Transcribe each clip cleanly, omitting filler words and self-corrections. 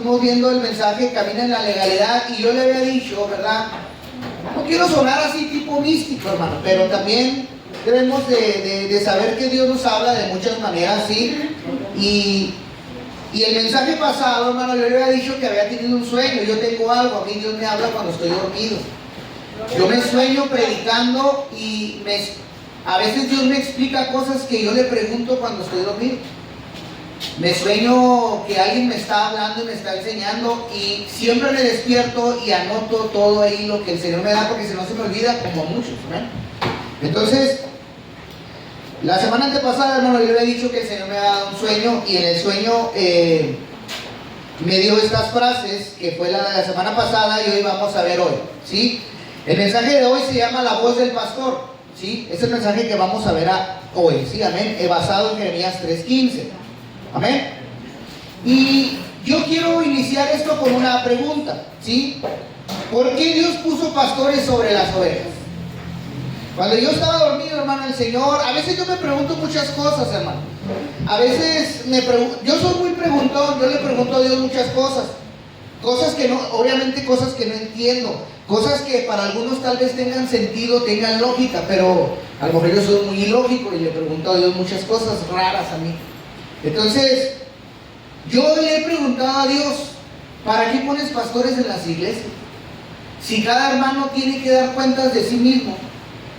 Estamos viendo el mensaje Camina en la Legalidad, y yo le había dicho, ¿verdad? No quiero sonar así tipo místico, hermano, pero también debemos de saber que Dios nos habla de muchas maneras, ¿sí? Y el mensaje pasado, hermano, yo le había dicho que había tenido un sueño. Yo tengo algo, a mí Dios me habla cuando estoy dormido. Yo me sueño predicando y a veces Dios me explica cosas que yo le pregunto cuando estoy dormido. Me sueño que alguien me está hablando y me está enseñando, y siempre me despierto y anoto todo ahí lo que el Señor me da, porque si no se me olvida, como muchos, ¿no? Entonces, la semana antepasada, hermano, yo le he dicho que el Señor me ha dado un sueño, y en el sueño me dio estas frases, que fue la de la semana pasada, y hoy vamos a ver hoy, ¿sí? El mensaje de hoy se llama La Voz del Pastor, ¿sí? Es el mensaje que vamos a ver hoy, ¿sí? Amén, basado en Jeremías 3:15, amén. Y yo quiero iniciar esto con una pregunta, ¿sí? ¿Por qué Dios puso pastores sobre las ovejas? Cuando yo estaba dormido, hermano, el Señor, a veces yo me pregunto muchas cosas, hermano. A veces yo soy muy preguntón, yo le pregunto a Dios muchas cosas. Cosas que no, obviamente cosas que no entiendo. Cosas que para algunos tal vez tengan sentido, tengan lógica, pero a lo mejor yo soy muy ilógico y le pregunto a Dios muchas cosas raras a mí. Entonces, yo le he preguntado a Dios, ¿para qué pones pastores en las iglesias? Si cada hermano tiene que dar cuentas de sí mismo.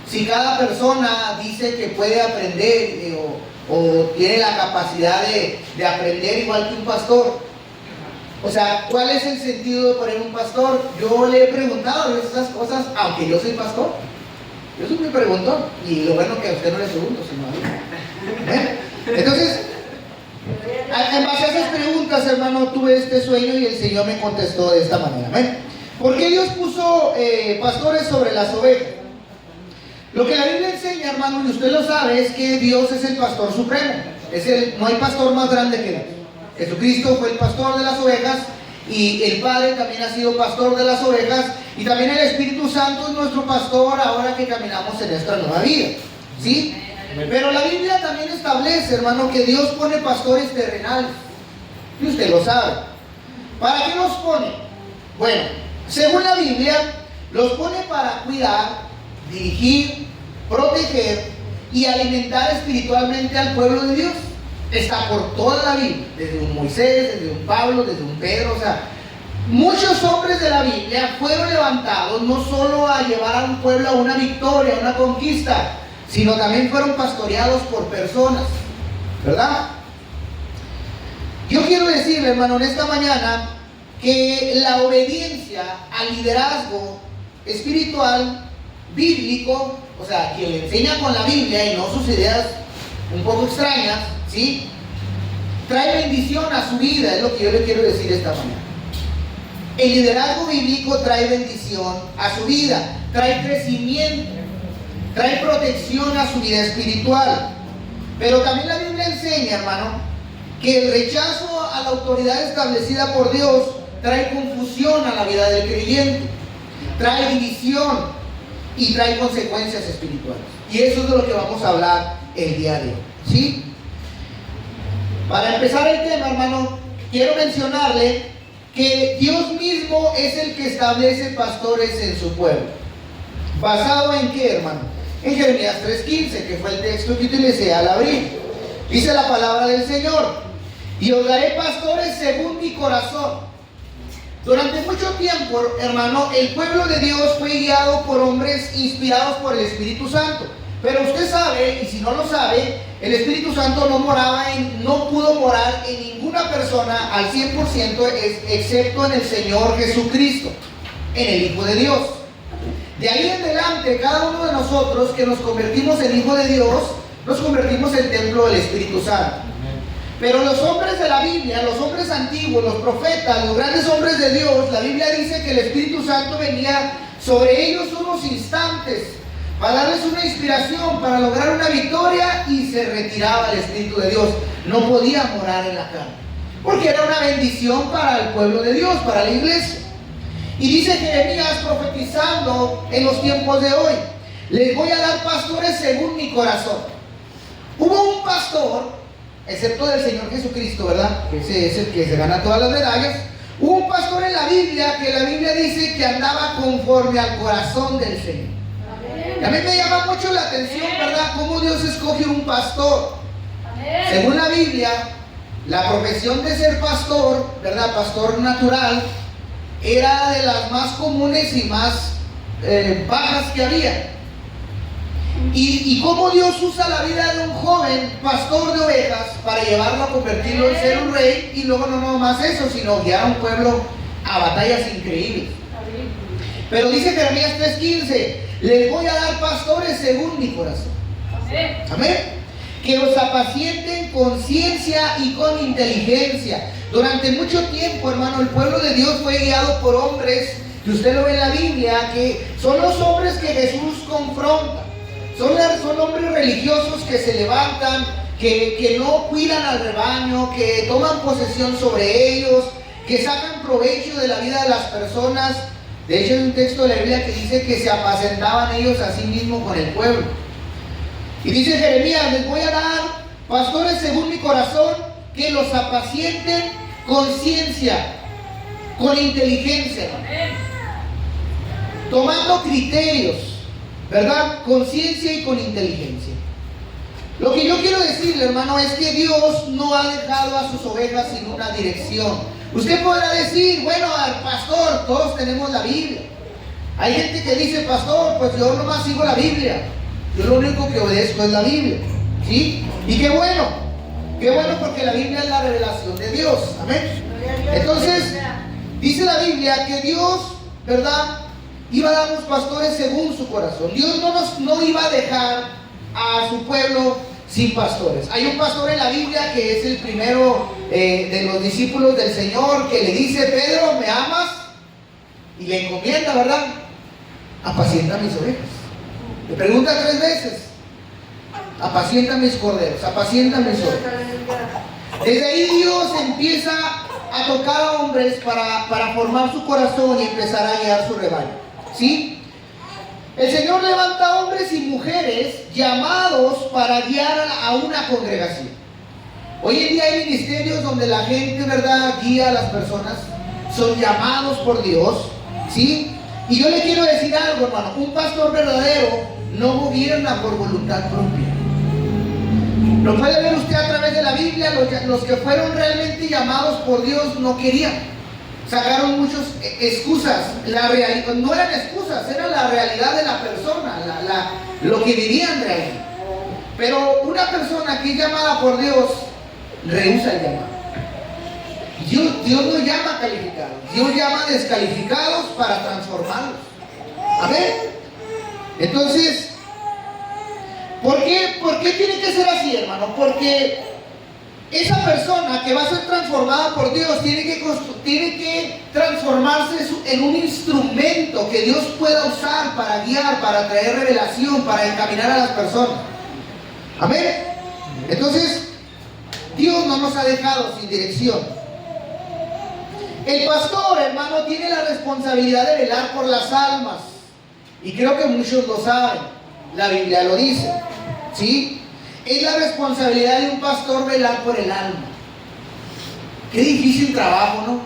Si cada persona dice que puede aprender o tiene la capacidad de aprender igual que un pastor, o sea, ¿cuál es el sentido de poner un pastor? Yo le he preguntado estas cosas, aunque yo soy pastor. Yo soy muy preguntón, y lo bueno que a usted no le pregunto, sino a mí. Entonces, en base a esas preguntas, hermano, tuve este sueño y el Señor me contestó de esta manera. ¿Ven? ¿Por qué Dios puso pastores sobre las ovejas? Lo que la Biblia enseña, hermano, y usted lo sabe, es que Dios es el pastor supremo. No hay pastor más grande que Dios. Jesucristo fue el pastor de las ovejas, y el Padre también ha sido pastor de las ovejas, y también el Espíritu Santo es nuestro pastor ahora que caminamos en esta nueva vida, ¿sí? Pero la Biblia también establece, hermano, que Dios pone pastores terrenales, y usted lo sabe. ¿Para qué los pone? Bueno, según la Biblia, los pone para cuidar, dirigir, proteger y alimentar espiritualmente al pueblo de Dios. Está por toda la Biblia, desde un Moisés, desde un Pablo, desde un Pedro, o sea, muchos hombres de la Biblia fueron levantados no solo a llevar a un pueblo a una victoria, a una conquista, sino también fueron pastoreados por personas, ¿verdad? Yo quiero decirle, hermano, en esta mañana, que la obediencia al liderazgo espiritual, bíblico, o sea, quien le enseña con la Biblia y no sus ideas un poco extrañas, ¿sí? Trae bendición a su vida, es lo que yo le quiero decir esta mañana. El liderazgo bíblico trae bendición a su vida, trae crecimiento, trae protección a su vida espiritual. Pero también la Biblia enseña, hermano, que el rechazo a la autoridad establecida por Dios trae confusión a la vida del creyente, trae división y trae consecuencias espirituales. Y eso es de lo que vamos a hablar el día de hoy, ¿sí? Para empezar el tema, hermano, quiero mencionarle que Dios mismo es el que establece pastores en su pueblo. ¿Basado en qué, hermano? En Jeremías 3:15, que fue el texto que utilicé al abrir. Dice la palabra del Señor: y os daré pastores según mi corazón. Durante mucho tiempo, hermano, el pueblo de Dios fue guiado por hombres inspirados por el Espíritu Santo. Pero usted sabe, y si no lo sabe, el Espíritu Santo no pudo morar en ninguna persona al 100%, excepto en el Señor Jesucristo, en el Hijo de Dios. De ahí en adelante, cada uno de nosotros que nos convertimos en Hijo de Dios, nos convertimos en templo del Espíritu Santo. Pero los hombres de la Biblia, los hombres antiguos, los profetas, los grandes hombres de Dios, la Biblia dice que el Espíritu Santo venía sobre ellos unos instantes para darles una inspiración, para lograr una victoria, y se retiraba el Espíritu de Dios. No podía morar en la carne, porque era una bendición para el pueblo de Dios, para la iglesia. Y dice Jeremías profetizando en los tiempos de hoy: les voy a dar pastores según mi corazón. Hubo un pastor, excepto del Señor Jesucristo, ¿verdad? Ese es el que se gana todas las medallas. que la Biblia dice que andaba conforme al corazón del Señor. A mí me llama mucho la atención, ¿verdad? Cómo Dios escoge un pastor. Según la Biblia, la profesión de ser pastor, ¿verdad? Pastor natural, era de las más comunes y más bajas que había. Y cómo Dios usa la vida de un joven pastor de ovejas para llevarlo a convertirlo en ser un rey, y luego no nomás eso, sino guiar a un pueblo a batallas increíbles. Pero dice Jeremías 3:15, les voy a dar pastores según mi corazón. Amén. Que los apacienten con ciencia y con inteligencia. Durante mucho tiempo, hermano, el pueblo de Dios fue guiado por hombres, que usted lo ve en la Biblia, que son los hombres que Jesús confronta. Son hombres religiosos que se levantan, que no cuidan al rebaño, que toman posesión sobre ellos, que sacan provecho de la vida de las personas. De hecho, hay un texto de la Biblia que dice que se apacentaban ellos a sí mismos con el pueblo. Y dice Jeremías, les voy a dar pastores según mi corazón, que los apacienten con ciencia, con inteligencia, tomando criterios, ¿verdad? Con ciencia y con inteligencia. Lo que yo quiero decirle, hermano, es que Dios no ha dejado a sus ovejas sin una dirección. Usted podrá decir, bueno, al pastor, todos tenemos la Biblia. Hay gente que dice, pastor, pues yo nomás sigo la Biblia. Yo lo único que obedezco es la Biblia, ¿sí? Y qué bueno porque la Biblia es la revelación de Dios, amén. Entonces, dice la Biblia que Dios, ¿verdad?, iba a darnos pastores según su corazón. Dios no iba a dejar a su pueblo sin pastores. Hay un pastor en la Biblia que es el primero de los discípulos del Señor, que le dice, Pedro, ¿me amas? Y le encomienda, ¿verdad? Apacienta mis ovejas. Le pregunta 3 veces, apacienta mis corderos, apacienta mis ovejas. Desde ahí Dios empieza a tocar a hombres para formar su corazón y empezar a guiar su rebaño, ¿sí? El Señor levanta hombres y mujeres llamados para guiar a una congregación. Hoy en día hay ministerios donde la gente, ¿verdad?, guía a las personas, son llamados por Dios, ¿sí? Y yo le quiero decir algo, hermano, un pastor verdadero no gobierna por voluntad propia. Lo puede ver usted a través de la Biblia. Los que fueron realmente llamados por Dios no querían. Sacaron muchas excusas. No eran excusas, era la realidad de la persona, lo que vivían realmente. Pero una persona que es llamada por Dios rehúsa el llamado. Dios no llama calificados, Dios llama descalificados para transformarlos. Amén. Entonces, ¿por qué tiene que ser así, hermano? Porque esa persona que va a ser transformada por Dios tiene que transformarse en un instrumento que Dios pueda usar para guiar, para traer revelación, para encaminar a las personas. Amén. Entonces, Dios no nos ha dejado sin dirección. El pastor, hermano, tiene la responsabilidad de velar por las almas. Y creo que muchos lo saben. La Biblia lo dice, ¿sí? Es la responsabilidad de un pastor velar por el alma. Qué difícil trabajo, ¿no?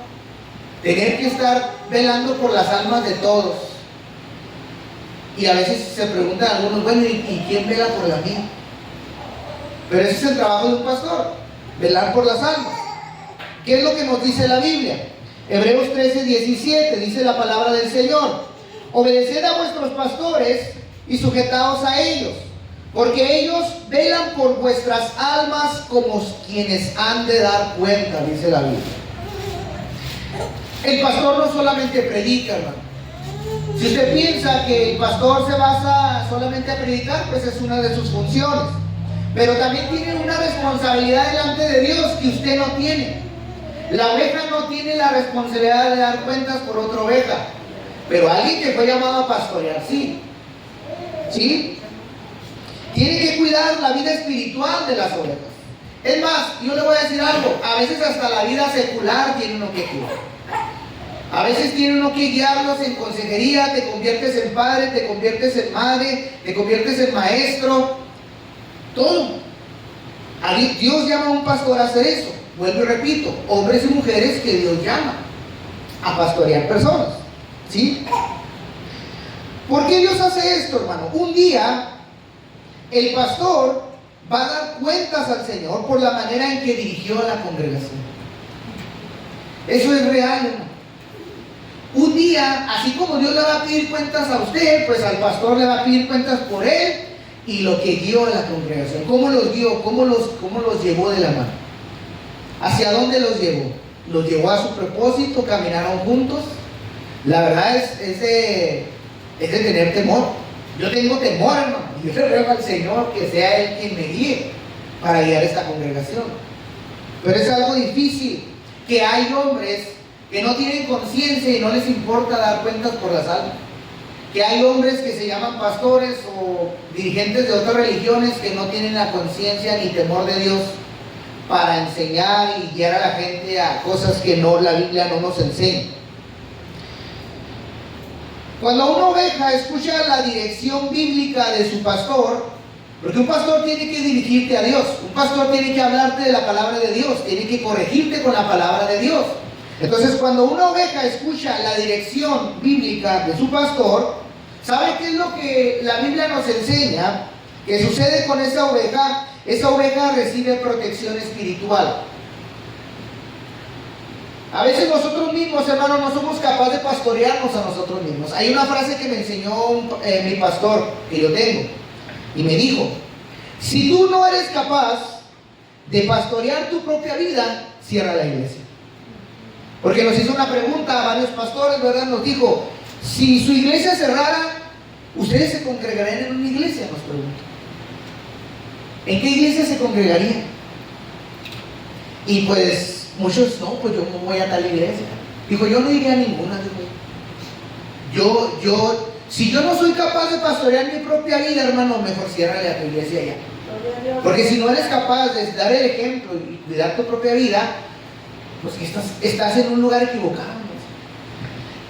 Tener que estar velando por las almas de todos. Y a veces se preguntan algunos, bueno, ¿y quién vela por la mía? Pero ese es el trabajo de un pastor, velar por las almas. ¿Qué es lo que nos dice la Biblia? Hebreos 13:17 dice la palabra del Señor: obedeced a vuestros pastores y sujetaos a ellos, porque ellos velan por vuestras almas como quienes han de dar cuenta, dice la Biblia. El pastor no solamente predica, hermano. Si usted piensa que el pastor se basa solamente a predicar, pues es una de sus funciones. Pero también tiene una responsabilidad delante de Dios que usted no tiene. La oveja no tiene la responsabilidad de dar cuentas por otra oveja, pero alguien que fue llamado a pastorear, sí. ¿Sí? Tiene que cuidar la vida espiritual de las ovejas. Es más, yo le voy a decir algo, a veces hasta la vida secular tiene uno que cuidar. A veces tiene uno que guiarlos en consejería, te conviertes en padre, te conviertes en madre, te conviertes en maestro, todo. Dios llama a un pastor a hacer eso. Vuelvo y repito, hombres y mujeres que Dios llama a pastorear personas, ¿sí? ¿Por qué Dios hace esto, hermano? Un día el pastor va a dar cuentas al Señor por la manera en que dirigió a la congregación. Eso es real, hermano. Un día, así como Dios le va a pedir cuentas a usted, pues al pastor le va a pedir cuentas por él y lo que guió a la congregación. ¿Cómo los guió? ¿Cómo los llevó de la mano? ¿Hacia dónde los llevó? Los llevó a su propósito, caminaron juntos. La verdad es de tener temor. Yo tengo temor, hermano. Yo le ruego al Señor que sea Él quien me guíe para guiar esta congregación. Pero es algo difícil, que hay hombres que no tienen conciencia y no les importa dar cuentas por las almas. Que hay hombres que se llaman pastores o dirigentes de otras religiones que no tienen la conciencia ni temor de Dios para enseñar y guiar a la gente a cosas que la Biblia no nos enseña. Cuando una oveja escucha la dirección bíblica de su pastor, porque un pastor tiene que dirigirte a Dios, un pastor tiene que hablarte de la palabra de Dios, tiene que corregirte con la palabra de Dios. Entonces, cuando una oveja escucha la dirección bíblica de su pastor, ¿sabe qué es lo que la Biblia nos enseña? ¿Qué sucede con esa oveja? Esa oveja recibe protección espiritual. A veces nosotros mismos, hermanos, no somos capaces de pastorearnos a nosotros mismos. Hay una frase que me enseñó mi pastor, que yo tengo, y me dijo: si tú no eres capaz de pastorear tu propia vida, cierra la iglesia. Porque nos hizo una pregunta a varios pastores, ¿verdad? Nos dijo: si su iglesia cerrara, ¿ustedes se congregarían en una iglesia? Nos preguntó. ¿En qué iglesia se congregarían? Y pues muchos, no, pues yo no voy a tal iglesia. Dijo: yo no iría a ninguna. Si yo no soy capaz de pastorear mi propia vida, hermano, mejor ciérrale a tu iglesia ya. Porque si no eres capaz de dar el ejemplo y cuidar tu propia vida, pues que estás en un lugar equivocado.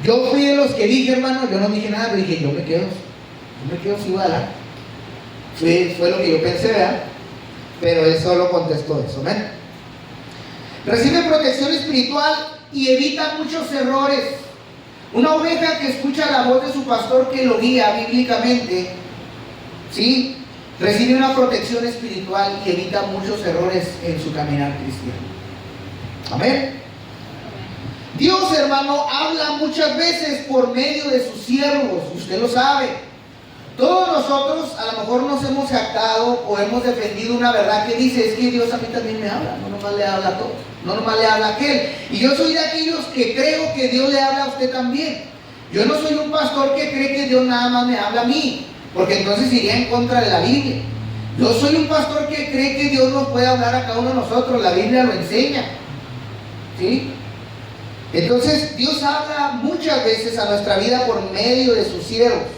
Yo fui de los que dije, hermano, yo no dije nada, pero dije: yo me quedo si voy adelante. Fue lo que yo pensé, ¿verdad? Pero él solo contestó eso, ¿ven? Recibe protección espiritual y evita muchos errores. Una oveja que escucha la voz de su pastor que lo guía bíblicamente, ¿sí?, recibe una protección espiritual y evita muchos errores en su caminar cristiano. Amén. Dios, hermano, habla muchas veces por medio de sus siervos, usted lo sabe. Todos nosotros a lo mejor nos hemos jactado o hemos defendido una verdad que dice: es que Dios a mí también me habla, no nomás le habla a todos, no nomás le habla a aquel. Y yo soy de aquellos que creo que Dios le habla a usted también. Yo no soy un pastor que cree que Dios nada más me habla a mí, porque entonces iría en contra de la Biblia. Yo soy un pastor que cree que Dios nos puede hablar a cada uno de nosotros, la Biblia lo enseña, ¿sí? Entonces Dios habla muchas veces a nuestra vida por medio de sus siervos.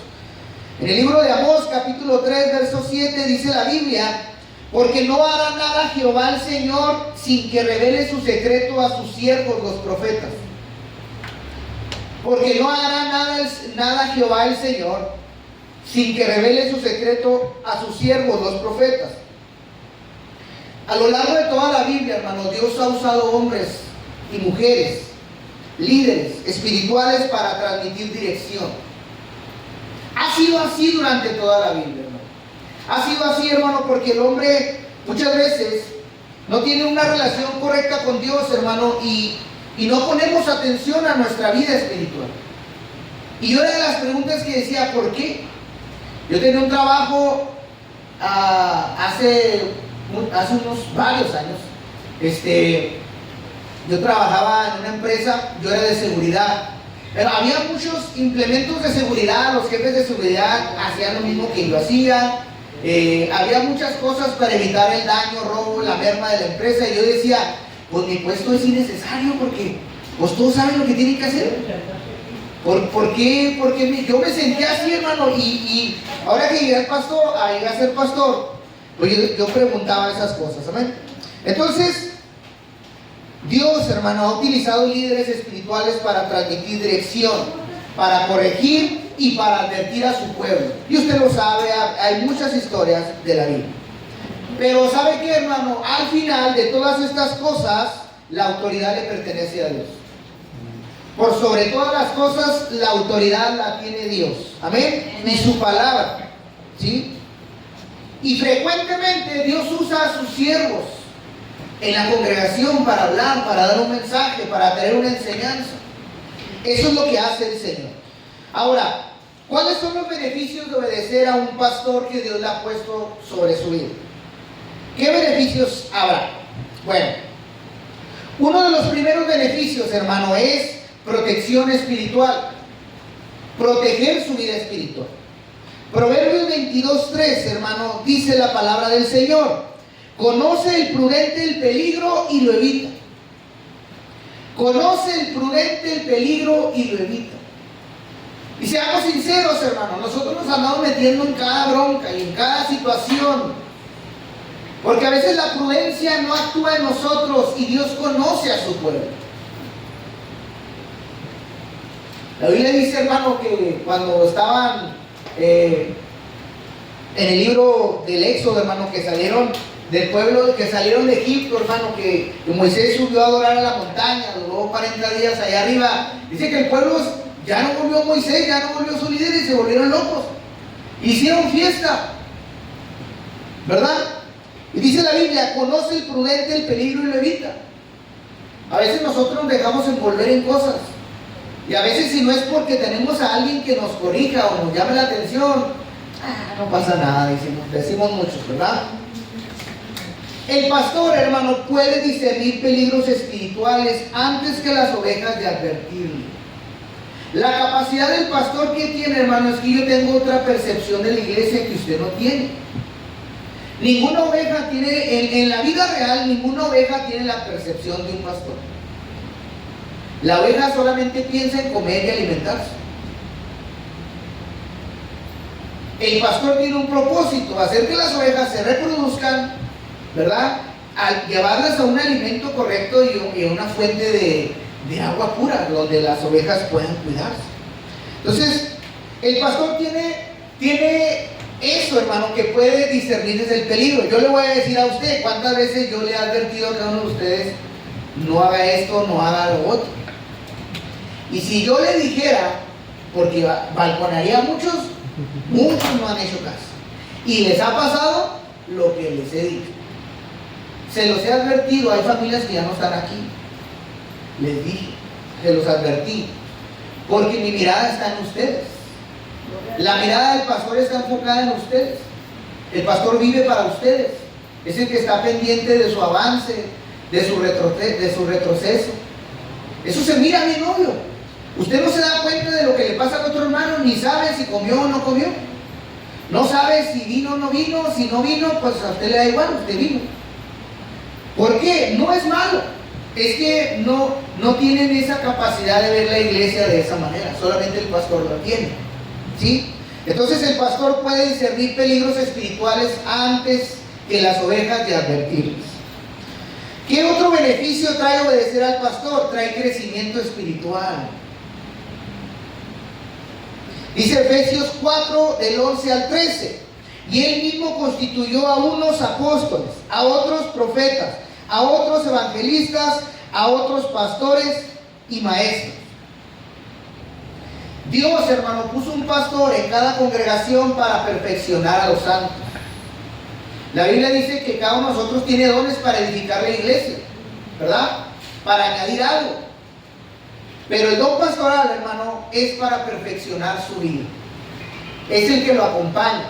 En el libro de Amós, capítulo 3, verso 7, dice la Biblia: porque no hará nada Jehová el Señor sin que revele su secreto a sus siervos los profetas. Porque no hará nada Jehová el Señor sin que revele su secreto a sus siervos los profetas. A lo largo de toda la Biblia, hermano, Dios ha usado hombres y mujeres, líderes espirituales, para transmitir dirección. Ha sido así durante toda la Biblia, hermano. Ha sido así, hermano, porque el hombre muchas veces no tiene una relación correcta con Dios, hermano, y no ponemos atención a nuestra vida espiritual. Y una de las preguntas que decía: ¿por qué? Yo tenía un trabajo hace unos varios años. Yo trabajaba en una empresa, yo era de seguridad. Pero había muchos implementos de seguridad, los jefes de seguridad hacían lo mismo que yo hacía. Había muchas cosas para evitar el daño, robo, la merma de la empresa. Y yo decía: pues mi puesto es innecesario, porque pues todos saben lo que tienen que hacer. ¿Por qué? Porque yo me sentía así, hermano. Y ahora que llegué a ser pastor, pues yo preguntaba esas cosas, ¿amén? Entonces, Dios, hermano, ha utilizado líderes espirituales para transmitir dirección, para corregir y para advertir a su pueblo. Y usted lo sabe, hay muchas historias de la Biblia. Pero ¿sabe qué, hermano? Al final de todas estas cosas, la autoridad le pertenece a Dios. Por sobre todas las cosas, la autoridad la tiene Dios. Amén. Y su palabra. ¿Sí? Y frecuentemente Dios usa a sus siervos en la congregación para hablar, para dar un mensaje, para traer una enseñanza. Eso es lo que hace el Señor. Ahora, ¿cuáles son los beneficios de obedecer a un pastor que Dios le ha puesto sobre su vida? ¿Qué beneficios habrá? Bueno, uno de los primeros beneficios, hermano, es protección espiritual. Proteger su vida espiritual. Proverbios 22:3, hermano, dice la palabra del Señor: conoce el prudente el peligro y lo evita. Conoce el prudente el peligro y lo evita. Y seamos sinceros, hermano, nosotros nos andamos metiendo en cada bronca y en cada situación, porque a veces la prudencia no actúa en nosotros y Dios conoce a su pueblo. La Biblia dice, hermano, que cuando estaban en el libro del Éxodo, hermano, que salieron del pueblo, que salieron de Egipto, hermano, que Moisés subió a adorar a la montaña, duró 40 días allá arriba. Dice que el pueblo ya no volvió Moisés, ya no volvió su líder y se volvieron locos. Hicieron fiesta, ¿verdad? Y dice la Biblia: conoce el prudente el peligro y lo evita. A veces nosotros nos dejamos envolver en cosas. Y a veces, si no es porque tenemos a alguien que nos corrija o nos llame la atención, no pasa nada, decimos muchos, ¿verdad? El pastor, hermano, puede discernir peligros espirituales antes que las ovejas de advertirle. La capacidad del pastor que tiene, hermano, es que yo tengo otra percepción de la iglesia que usted no tiene. Ninguna oveja tiene, en la vida real, ninguna oveja tiene la percepción de un pastor. La oveja solamente piensa en comer y alimentarse. El pastor tiene un propósito: hacer que las ovejas se reproduzcan, ¿verdad? Al llevarlas a un alimento correcto y a una fuente de agua pura, donde las ovejas puedan cuidarse. Entonces, el pastor tiene eso, hermano, que puede discernir desde el peligro. Yo le voy a decir a usted cuántas veces yo le he advertido a cada uno de ustedes: no haga esto, no haga lo otro. Y si yo le dijera, porque balconaría a muchos no han hecho caso. Y les ha pasado lo que les he dicho. Se los he advertido. Hay familias que ya no están aquí. Les dije, se los advertí, porque mi mirada está en ustedes. La mirada del pastor está enfocada en ustedes. El pastor vive para ustedes. Es el que está pendiente de su avance, de su retroceso. Eso se mira bien obvio. Usted no se da cuenta de lo que le pasa al otro hermano, ni sabe si comió o no comió. No sabe si vino o no vino. Si no vino, pues a usted le da igual, usted vino. ¿Por qué? No es malo. Es que no tienen esa capacidad de ver la iglesia de esa manera. Solamente el pastor lo tiene. ¿Sí? Entonces el pastor puede discernir peligros espirituales antes que las ovejas de advertirles. ¿Qué otro beneficio trae obedecer al pastor? Trae crecimiento espiritual. Dice Efesios 4, del 11 al 13: y él mismo constituyó a unos apóstoles, a otros profetas, a otros evangelistas, a otros pastores y maestros. Dios, hermano, puso un pastor en cada congregación para perfeccionar a los santos. La Biblia dice que cada uno de nosotros tiene dones para edificar la iglesia, ¿verdad? Para añadir algo. Pero el don pastoral, hermano, es para perfeccionar su vida. Es el que lo acompaña,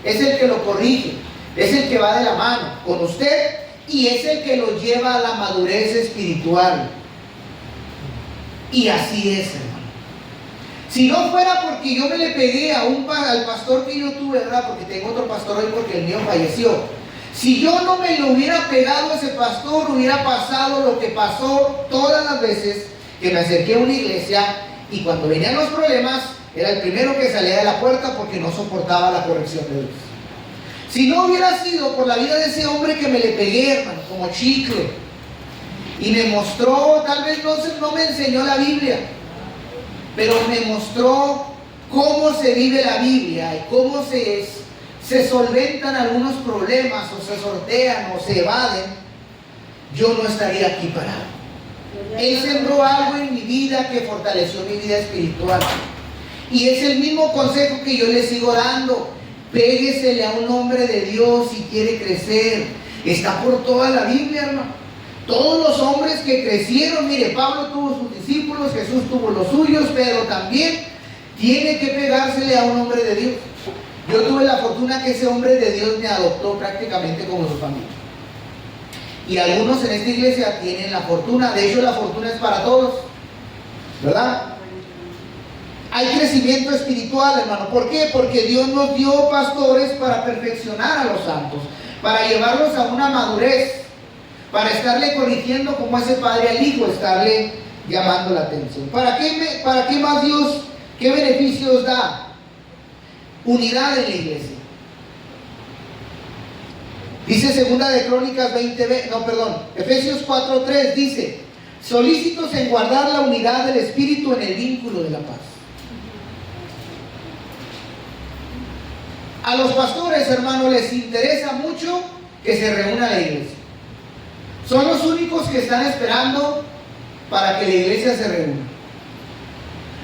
es el que lo corrige, es el que va de la mano con usted y es el que lo lleva a la madurez espiritual. Y así es, hermano. Si no fuera porque yo me le pegué al pastor que yo tuve, ¿verdad? Porque tengo otro pastor hoy porque el mío falleció. Si yo no me lo hubiera pegado a ese pastor, hubiera pasado lo que pasó todas las veces que me acerqué a una iglesia, y cuando venían los problemas, era el primero que salía de la puerta porque no soportaba la corrección de Dios. Si no hubiera sido por la vida de ese hombre que me le pegué, hermano, como chicle, y me mostró, tal vez no me enseñó la Biblia, pero me mostró cómo se vive la Biblia y cómo se solventan algunos problemas, o se sortean, o se evaden, yo no estaría aquí parado. Él sembró algo en mi vida que fortaleció mi vida espiritual. Y es el mismo consejo que yo le sigo dando. Péguesele a un hombre de Dios si quiere crecer. Está por toda la Biblia, hermano. Todos los hombres que crecieron, mire, Pablo tuvo sus discípulos, Jesús tuvo los suyos, Pedro también. Tiene que pegársele a un hombre de Dios. Yo tuve la fortuna que ese hombre de Dios me adoptó prácticamente como su familia. Y algunos en esta iglesia tienen la fortuna. De hecho, la fortuna es para todos, ¿verdad? Hay crecimiento espiritual, hermano. ¿Por qué? Porque Dios nos dio pastores para perfeccionar a los santos, para llevarlos a una madurez, para estarle corrigiendo como ese padre al hijo, estarle llamando la atención. ¿Para qué más Dios, qué beneficios da? Unidad en la iglesia. Dice segunda de Crónicas 20, Efesios 4:3 dice: solícitos en guardar la unidad del Espíritu en el vínculo de la paz. A los pastores, hermanos, les interesa mucho que se reúna la iglesia. Son los únicos que están esperando para que la iglesia se reúna.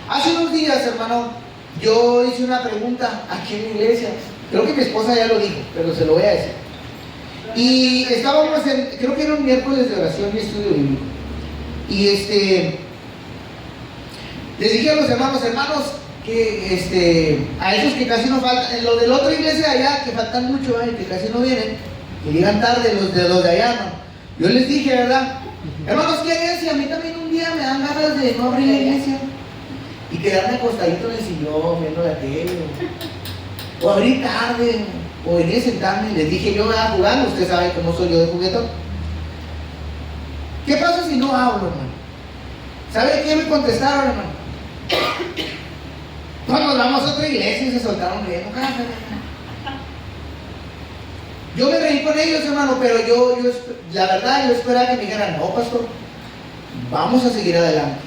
Hace unos días, hermano, yo hice una pregunta aquí en la iglesia. Creo que mi esposa ya lo dijo, pero se lo voy a decir. Y estábamos creo que era un miércoles de oración y estudio bíblico. Y les dije a los hermanos, que a esos que casi no faltan, en los de la otra iglesia de allá, que faltan mucho, que casi no vienen, que llegan tarde, los de allá, ¿no? Yo les dije, ¿verdad? Hermanos, ¿qué harían si a mí también un día me dan ganas de no abrir la iglesia y quedarme acostadito en el sillón viendo la tele, o abrir tarde, o venir a sentarme? Les dije yo, jugando, usted sabe cómo soy yo de juguetón. ¿Qué pasa si no hablo, hermano? ¿Sabe qué me contestaron, hermano? No, nos vamos a otra iglesia y se soltaron riendo. Yo me reí con ellos, hermano, pero yo la verdad, yo esperaba que me dijeran: no, pastor, vamos a seguir adelante,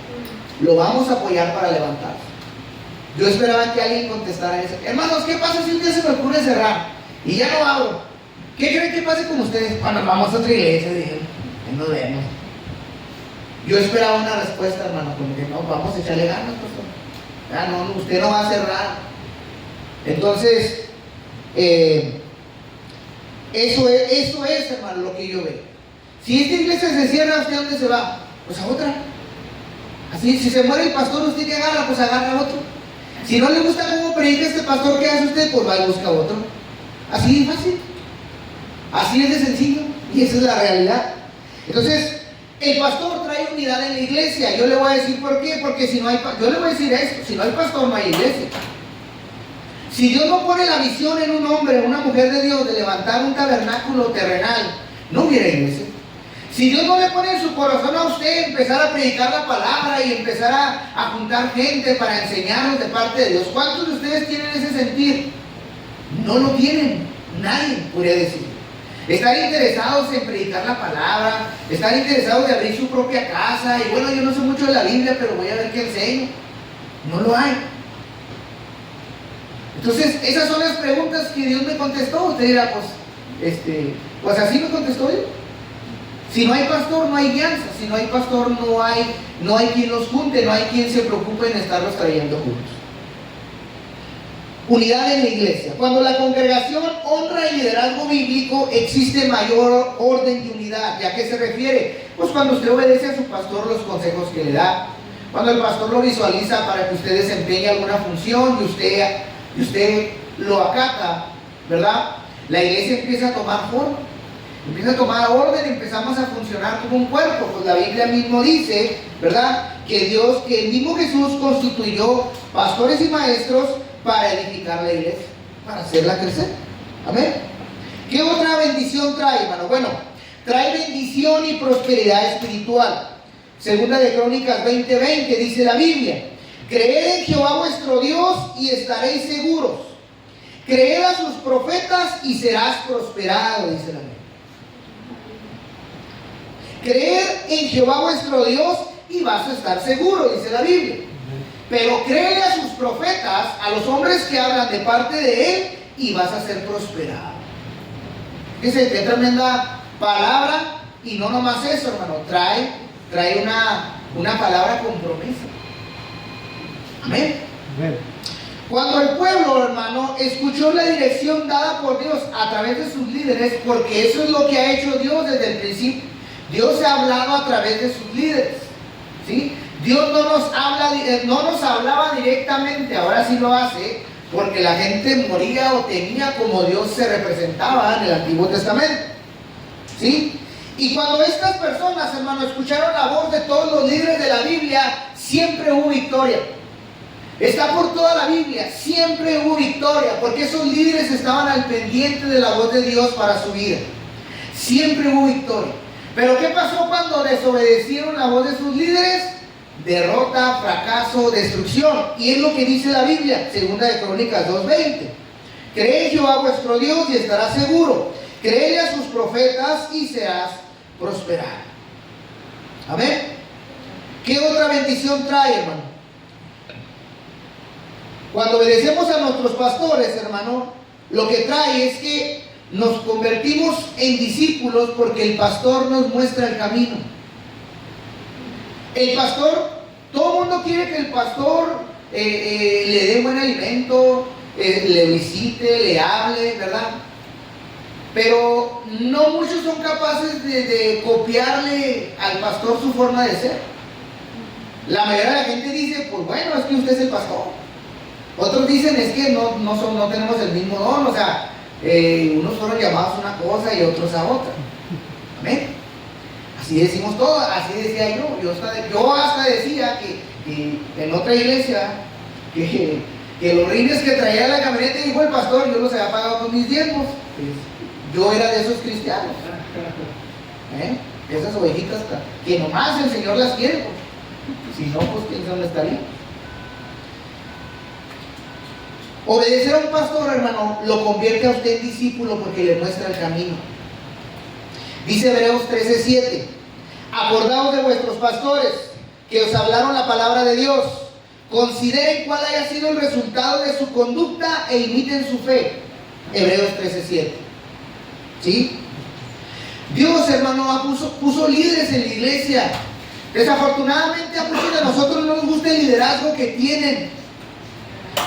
lo vamos a apoyar para levantarse. Yo esperaba que alguien contestara eso. Hermanos, ¿qué pasa si un día se me ocurre cerrar y ya no abro? ¿Qué creen que pase con ustedes? Cuando vamos a otra iglesia, dije, nos vemos. Yo esperaba una respuesta, hermano, como que no, vamos a echarle ganas, pastor. No, usted no va a cerrar. Entonces, eso es, hermano, lo que yo veo. Si esta iglesia se cierra, ¿usted a dónde se va? Pues a otra. Así, si se muere el pastor, ¿usted qué agarra? Pues agarra a otro. Si no le gusta cómo predica este pastor, ¿qué hace usted? Pues va y busca a otro. Así de fácil. Así es de sencillo. Y esa es la realidad. Entonces, el pastor trae unidad en la iglesia. Yo le voy a decir por qué. Porque si no hay, yo le voy a decir esto: si no hay pastor, no hay iglesia. Si Dios no pone la visión en un hombre o una mujer de Dios de levantar un tabernáculo terrenal, no hubiera iglesia. Si Dios no le pone en su corazón a usted empezar a predicar la palabra y empezar a juntar gente para enseñarnos de parte de Dios, ¿cuántos de ustedes tienen ese sentir? No lo tienen. Nadie podría decir. Están interesados en predicar la palabra, están interesados de abrir su propia casa, y bueno, yo no sé mucho de la Biblia, pero voy a ver qué enseño. No lo hay. Entonces, esas son las preguntas que Dios me contestó. Usted dirá, pues así me contestó Dios. Si no hay pastor, no hay guianza. Si no hay pastor, no hay quien los junte, no hay quien se preocupe en estarlos trayendo juntos. Unidad en la iglesia. Cuando la congregación honra el liderazgo bíblico, existe mayor orden y unidad. ¿Y a qué se refiere? Pues cuando usted obedece a su pastor los consejos que le da. Cuando el pastor lo visualiza para que usted desempeñe alguna función y usted lo acata, ¿verdad? La iglesia empieza a tomar forma, empieza a tomar orden, empezamos a funcionar como un cuerpo. Pues la Biblia mismo dice, ¿verdad?, que el mismo Jesús constituyó pastores y maestros para edificar la iglesia, para hacerla crecer. Amén. ¿Qué otra bendición trae, hermano? Bueno, trae bendición y prosperidad espiritual. Segunda de Crónicas 20:20 dice la Biblia: creed en Jehová vuestro Dios y estaréis seguros. Creed a sus profetas y serás prosperado, dice la Biblia. Creed en Jehová vuestro Dios y vas a estar seguro, dice la Biblia. Pero créele a sus profetas, a los hombres que hablan de parte de Él, y vas a ser prosperado. Fíjense qué tremenda palabra. Y no nomás eso, hermano, trae trae una palabra con promesa. Amén. Amén. Cuando el pueblo, hermano, escuchó la dirección dada por Dios a través de sus líderes, porque eso es lo que ha hecho Dios desde el principio. Dios ha hablado a través de sus líderes, ¿sí? Dios no nos hablaba directamente, ahora sí lo hace, porque la gente moría o temía como Dios se representaba en el Antiguo Testamento, ¿sí? Y cuando estas personas, hermano, escucharon la voz de todos los líderes de la Biblia, siempre hubo victoria. Está por toda la Biblia, siempre hubo victoria, porque esos líderes estaban al pendiente de la voz de Dios para su vida. Siempre hubo victoria. Pero ¿qué pasó cuando desobedecieron la voz de sus líderes? Derrota, fracaso, destrucción. Y es lo que dice la Biblia, 2 de Crónicas 2:20. Cree en Jehová vuestro Dios y estarás seguro. Créele a sus profetas y serás prosperado. Amén. ¿Qué otra bendición trae, hermano? Cuando obedecemos a nuestros pastores, hermano, lo que trae es que nos convertimos en discípulos porque el pastor nos muestra el camino. El pastor, todo el mundo quiere que el pastor le dé buen alimento, le visite, le hable, ¿verdad? Pero no muchos son capaces de copiarle al pastor su forma de ser. La mayoría de la gente dice, pues bueno, es que usted es el pastor. Otros dicen, es que no tenemos el mismo don, o sea, unos fueron llamados a una cosa y otros a otra. Amén. Así decimos todos, así decía yo hasta decía que en otra iglesia, que los rines que traía la camioneta, dijo el pastor, yo los había pagado con mis diezmos. Yo era de esos cristianos. Esas ovejitas que nomás el Señor las quiere, pues. Si no, pues quién sabe dónde estaría. Obedecer a un pastor, hermano, lo convierte a usted en discípulo porque le muestra el camino. Dice Hebreos 13:7: acordaos de vuestros pastores que os hablaron la palabra de Dios. Consideren cuál haya sido el resultado de su conducta e imiten su fe. Hebreos 13:7. ¿Sí? Dios, hermano, puso líderes en la iglesia. Desafortunadamente a muchos de nosotros no nos gusta el liderazgo que tienen.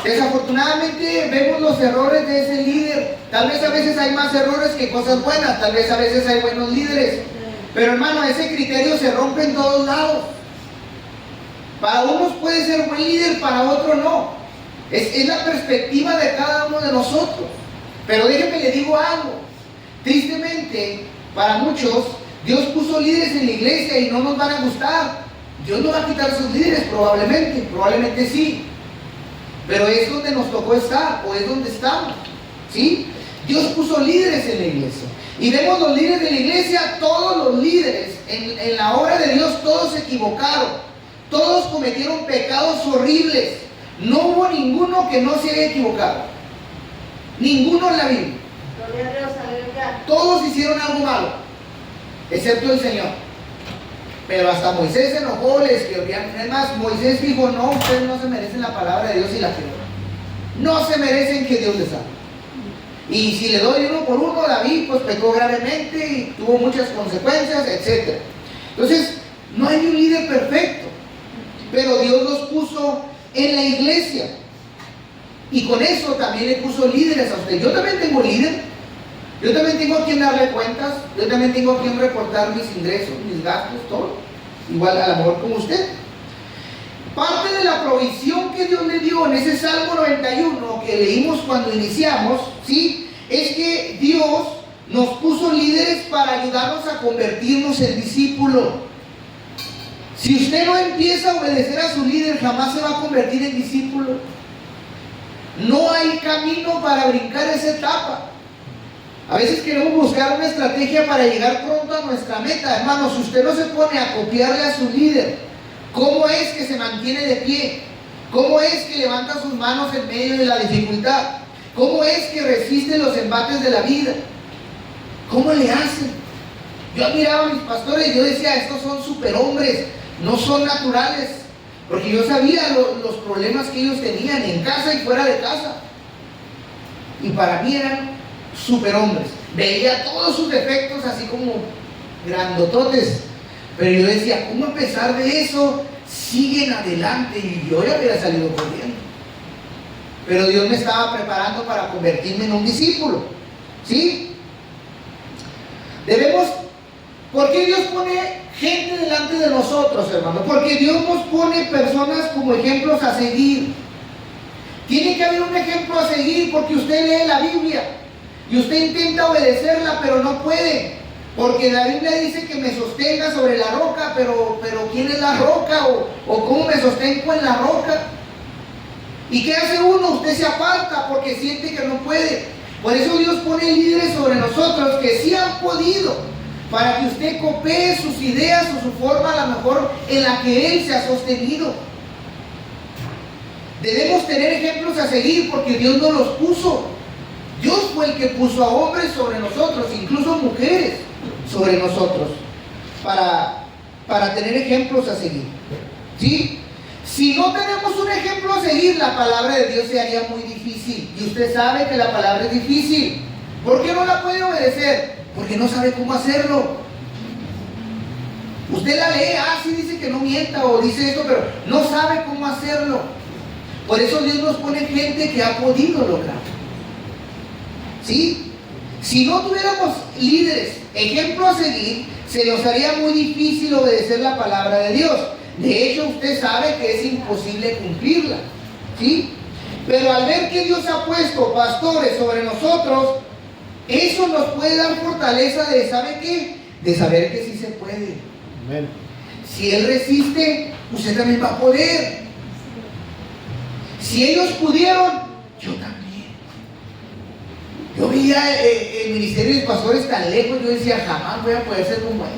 Desafortunadamente vemos los errores de ese líder. Tal vez a veces hay más errores que cosas buenas. Tal vez a veces hay buenos líderes. Pero hermano, ese criterio se rompe en todos lados. Para unos puede ser buen líder, para otros no. Es la perspectiva de cada uno de nosotros. Pero déjeme le digo algo. Tristemente, para muchos, Dios puso líderes en la iglesia y no nos van a gustar. Dios no va a quitar sus líderes, probablemente sí. Pero es donde nos tocó estar, o es donde estamos, ¿sí? Dios puso líderes en la iglesia. Y vemos los líderes de la iglesia, todos los líderes, en la obra de Dios, todos se equivocaron. Todos cometieron pecados horribles. No hubo ninguno que no se haya equivocado. Ninguno en la Biblia. Todos hicieron algo malo, excepto el Señor. Pero hasta Moisés se enojó, les escribió. Es más, Moisés dijo, no, ustedes no se merecen la palabra de Dios y la fe. No se merecen que Dios les hable. Y si le doy uno por uno, David pues pecó gravemente y tuvo muchas consecuencias, etc. Entonces, no hay un líder perfecto, pero Dios los puso en la iglesia. Y con eso también le puso líderes a usted. Yo también tengo líder. Yo también tengo a quien darle cuentas, yo también tengo a quien reportar mis ingresos, mis gastos, todo. Igual a lo mejor como usted. Parte de la provisión que Dios le dio en ese Salmo 91 que leímos cuando iniciamos, ¿sí? Es que Dios nos puso líderes para ayudarnos a convertirnos en discípulos. Si usted no empieza a obedecer a su líder, jamás se va a convertir en discípulo. No hay camino para brincar esa etapa. A veces queremos buscar una estrategia para llegar pronto a nuestra meta. Hermano, si usted no se pone a copiarle a su líder, ¿cómo es que se mantiene de pie? ¿Cómo es que levanta sus manos en medio de la dificultad? ¿Cómo es que resiste los embates de la vida? ¿Cómo le hacen? Yo admiraba a mis pastores y yo decía, estos son superhombres, no son naturales. Porque yo sabía los problemas que ellos tenían en casa y fuera de casa. Y para mí eran superhombres. Veía todos sus defectos así como grandototes, Pero yo decía, ¿cómo a pesar de eso siguen adelante? Y yo ya hubiera salido corriendo. Pero Dios me estaba preparando para convertirme en un discípulo. ¿Sí? Debemos, ¿por qué Dios pone gente delante de nosotros, hermano? Porque Dios nos pone personas como ejemplos a seguir. Tiene que haber un ejemplo a seguir, porque usted lee la Biblia y usted intenta obedecerla, pero no puede. Porque la Biblia dice que me sostenga sobre la roca, pero ¿quién es la roca? ¿O cómo me sostengo en la roca? ¿Y qué hace uno? Usted se aparta porque siente que no puede. Por eso Dios pone líderes sobre nosotros que sí han podido, para que usted copie sus ideas o su forma, a lo mejor en la que Él se ha sostenido. Debemos tener ejemplos a seguir porque Dios nos los puso. Dios fue el que puso a hombres sobre nosotros, incluso mujeres sobre nosotros, para tener ejemplos a seguir. ¿Sí? Si no tenemos un ejemplo a seguir, la palabra de Dios se haría muy difícil. Y usted sabe que la palabra es difícil. ¿Por qué no la puede obedecer? Porque no sabe cómo hacerlo. Usted la lee, sí dice que no mienta o dice esto, pero no sabe cómo hacerlo. Por eso Dios nos pone gente que ha podido lograr. ¿Sí? Si no tuviéramos líderes, ejemplo a seguir, se nos haría muy difícil obedecer la palabra de Dios. De hecho, usted sabe que es imposible cumplirla. ¿Sí? Pero al ver que Dios ha puesto pastores sobre nosotros, eso nos puede dar fortaleza de, ¿sabe qué? De saber que sí se puede. Amén. Si Él resiste, usted también va a poder. Si ellos pudieron, yo también. Yo veía el ministerio de pastores tan lejos, yo decía, jamás voy a poder ser como él.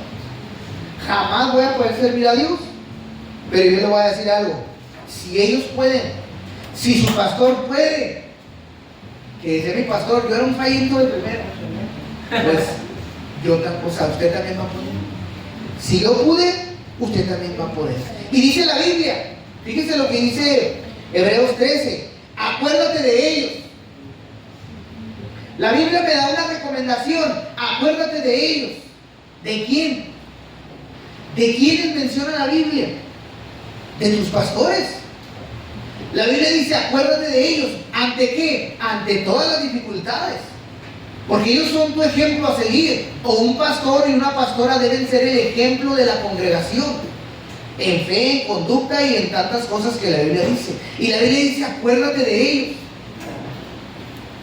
Jamás voy a poder servir a Dios. Pero yo le voy a decir algo. Si ellos pueden, si su pastor puede, que dice mi pastor, yo era un fallito de primero, pues usted también va a poder. Si yo pude, usted también va a poder. Y dice la Biblia, fíjese lo que dice Hebreos 13, acuérdate de ellos. La Biblia me da una recomendación, acuérdate de ellos. ¿De quién? ¿De quiénes menciona la Biblia? De tus pastores. La Biblia dice, acuérdate de ellos. ¿Ante qué? Ante todas las dificultades. Porque ellos son tu ejemplo a seguir. O un pastor y una pastora deben ser el ejemplo de la congregación. En fe, en conducta y en tantas cosas que la Biblia dice. Y la Biblia dice, acuérdate de ellos.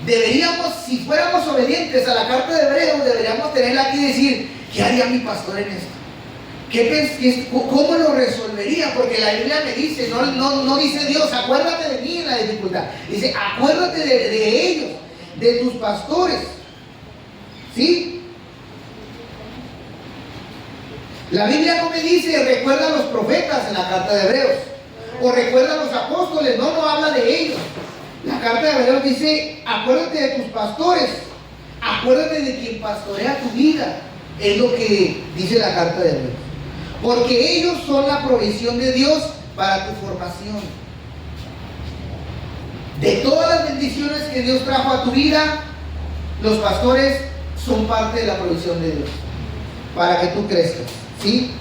Deberíamos, si fuéramos obedientes a la carta de Hebreos, deberíamos tenerla aquí y decir, ¿qué haría mi pastor en esto? ¿Cómo lo resolvería? Porque la Biblia me dice, no dice Dios, acuérdate de mí en la dificultad. Dice, acuérdate de ellos, de tus pastores. ¿Sí? La Biblia no me dice, recuerda a los profetas en la carta de Hebreos. O recuerda a los apóstoles, no habla de ellos. La carta de Hebreos dice, acuérdate de tus pastores. Acuérdate de quien pastorea tu vida. Es lo que dice la carta de Hebreos. Porque ellos son la provisión de Dios para tu formación. De todas las bendiciones que Dios trajo a tu vida, los pastores son parte de la provisión de Dios para que tú crezcas. ¿Sí?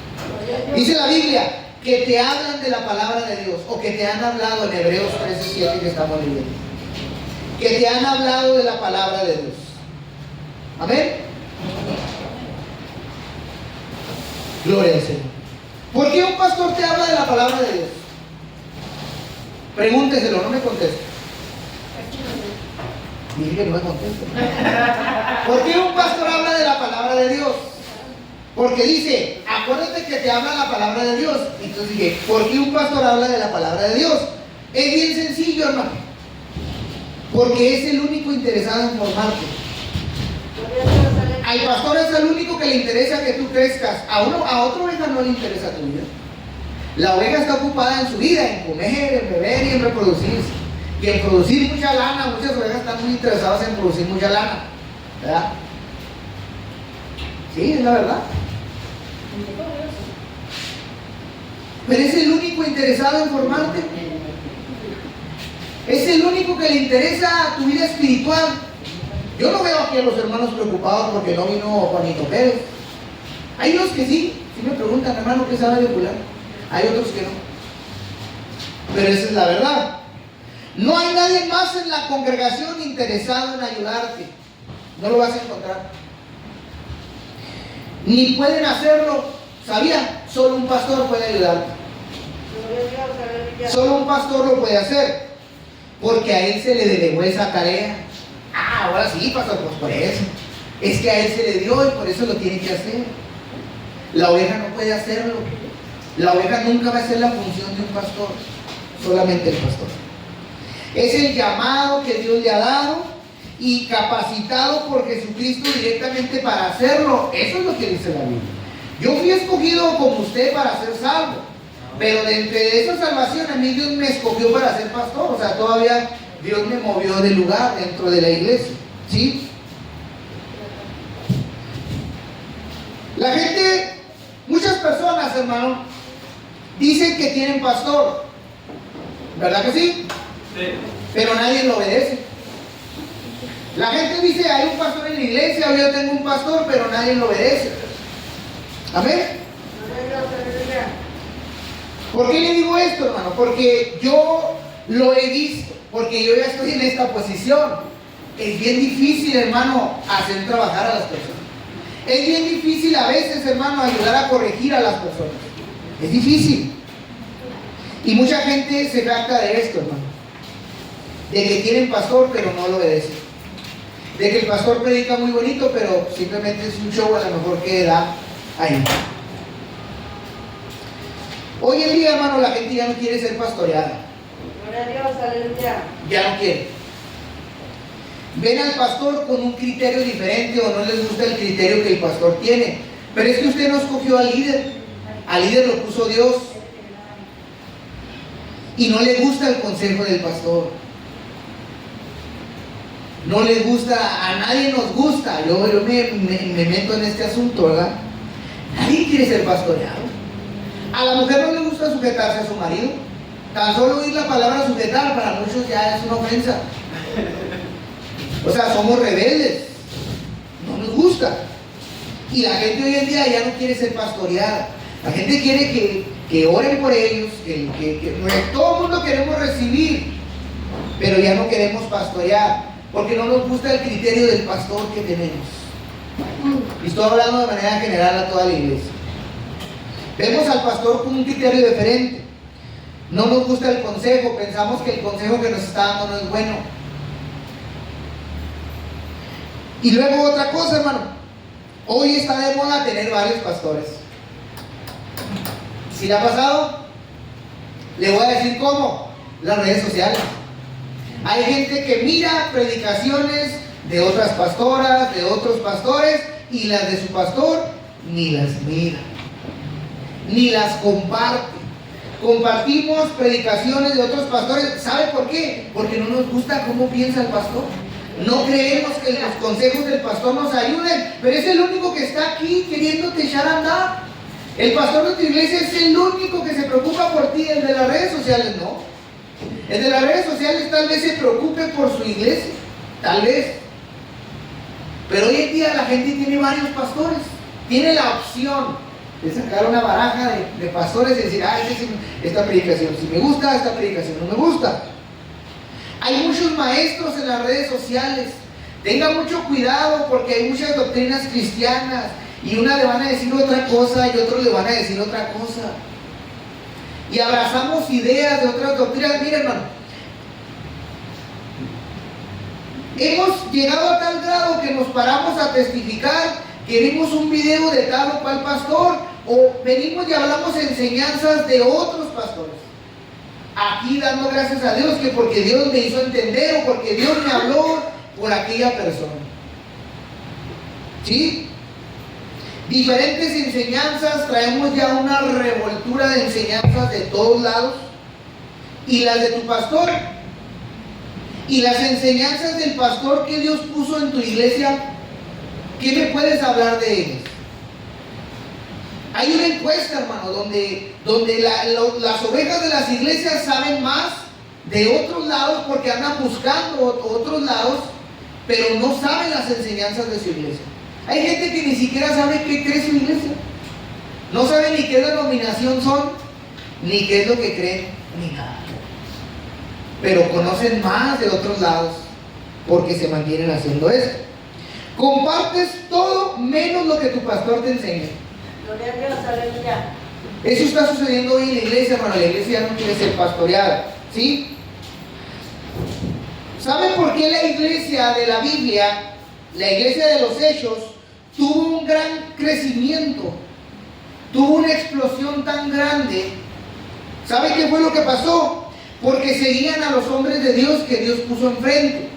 Dice la Biblia que te hablan de la palabra de Dios, o que te han hablado en Hebreos 13:7 que estamos leyendo. Que te han hablado de la palabra de Dios. Amén. Gloria al Señor. ¿Por qué un pastor te habla de la palabra de Dios? Pregúnteselo, no me conteste. Dije que no me conteste. ¿Por qué un pastor habla de la palabra de Dios? Porque dice, acuérdate que te habla la palabra de Dios. Entonces dije, ¿por qué un pastor habla de la palabra de Dios? Es bien sencillo, hermano. Porque es el único interesado en formarte. Al pastor es el único que le interesa que tú crezcas. A otra oveja no le interesa tu vida. La oveja está ocupada en su vida, en comer, en beber y en reproducirse. Y en producir mucha lana. Muchas ovejas están muy interesadas en producir mucha lana, ¿verdad? Sí, es la verdad. Pero es el único interesado en formarte. Es el único que le interesa tu vida espiritual. Yo no veo aquí a los hermanos preocupados porque no vino Juanito Pérez. Hay unos que sí Si me preguntan, hermano, ¿qué sabe de ocular? Hay otros que no. Pero esa es la verdad. No hay nadie más en la congregación interesado en ayudarte. No lo vas a encontrar. Ni pueden hacerlo. ¿Sabía? Solo un pastor puede ayudarte. Solo un pastor lo puede hacer. Porque a él se le delegó esa tarea. Ah, ahora sí, pastor, pues por eso. Es que a él se le dio y por eso lo tiene que hacer. La oveja no puede hacerlo. La oveja nunca va a hacer la función de un pastor. Solamente el pastor. Es el llamado que Dios le ha dado y capacitado por Jesucristo directamente para hacerlo. Eso es lo que dice la Biblia. Yo fui escogido como usted para ser salvo, pero de entre esa salvación a mí Dios me escogió para ser pastor. O sea, todavía Dios me movió de lugar dentro de la iglesia. ¿Sí? La gente, muchas personas, hermano, dicen que tienen pastor. ¿Verdad que sí? Sí. Pero nadie lo obedece. La gente dice, hay un pastor en la iglesia, o yo tengo un pastor, pero nadie lo obedece. Amén. ¿Por qué le digo esto, hermano? Porque yo lo he visto, porque yo ya estoy en esta posición. Es bien difícil, hermano, hacer trabajar a las personas. Es bien difícil a veces, hermano, ayudar a corregir a las personas. Es difícil. Y mucha gente se trata de esto, hermano. De que tienen pastor, pero no lo obedecen. De que el pastor predica muy bonito, pero simplemente es un show a lo mejor que da ahí. Hoy en día, hermano, la gente ya no quiere ser pastoreada. Gloria a Dios, aleluya. Ya no quiere. Ven al pastor con un criterio diferente o no les gusta el criterio que el pastor tiene. Pero es que usted no escogió al líder. Al líder lo puso Dios. Y no le gusta el consejo del pastor. No le gusta, a nadie nos gusta. Yo me meto en este asunto, ¿verdad? Nadie quiere ser pastoreado. A la mujer no le gusta sujetarse a su marido. Tan solo oír la palabra sujetar para muchos ya es una ofensa. O sea, somos rebeldes. No nos gusta. Y la gente hoy en día ya no quiere ser pastoreada. La gente quiere que oren por ellos, que todo el mundo queremos recibir, pero ya no queremos pastorear, porque no nos gusta el criterio del pastor que tenemos. Y estoy hablando de manera general a toda la iglesia. Vemos al pastor con un criterio diferente. No nos gusta el consejo, pensamos que el consejo que nos está dando no es bueno. Y luego otra cosa, hermano. Hoy está de moda tener varios pastores. ¿Sí le ha pasado? Le voy a decir cómo. Las redes sociales. Hay gente que mira predicaciones de otras pastoras, de otros pastores, y las de su pastor ni las mira, ni las comparte. Compartimos predicaciones de otros pastores. ¿Sabe por qué? Porque no nos gusta cómo piensa el pastor. No creemos que los consejos del pastor nos ayuden, pero es el único que está aquí queriéndote echar a andar. El pastor de tu iglesia es el único que se preocupa por ti. El de las redes sociales no. El de las redes sociales tal vez se preocupe por su iglesia, tal vez. Pero hoy en día la gente tiene varios pastores. Tiene la opción de sacar una baraja de pastores y decir, esta predicación si me gusta, esta predicación no me gusta. Hay muchos maestros en las redes sociales. Tenga mucho cuidado porque hay muchas doctrinas cristianas y una le van a decir otra cosa y otros le van a decir otra cosa. Y abrazamos ideas de otras doctrinas. Miren, hermano, hemos llegado a tal grado que nos paramos a testificar que vimos un video de tal o cual pastor, o venimos y hablamos enseñanzas de otros pastores. Aquí dando gracias a Dios que porque Dios me hizo entender o porque Dios me habló por aquella persona. ¿Sí? Diferentes enseñanzas, traemos ya una revoltura de enseñanzas de todos lados. Y las de tu pastor. Y las enseñanzas del pastor que Dios puso en tu iglesia, ¿qué me puedes hablar de ellas? Hay una encuesta, hermano, donde las ovejas de las iglesias saben más de otros lados porque andan buscando otros lados, pero no saben las enseñanzas de su iglesia. Hay gente que ni siquiera sabe qué cree su iglesia. No saben ni qué denominación son, ni qué es lo que creen, ni nada. Pero conocen más de otros lados porque se mantienen haciendo esto. Compartes todo menos lo que tu pastor te enseña. Gloria a Dios, aleluya. Eso está sucediendo hoy en la iglesia, hermano. La iglesia ya no quiere ser pastoreada, ¿sí? ¿Saben por qué la iglesia de la Biblia, la iglesia de los Hechos, tuvo un gran crecimiento? Tuvo una explosión tan grande. ¿Sabe qué fue lo que pasó? Porque seguían a los hombres de Dios que Dios puso enfrente.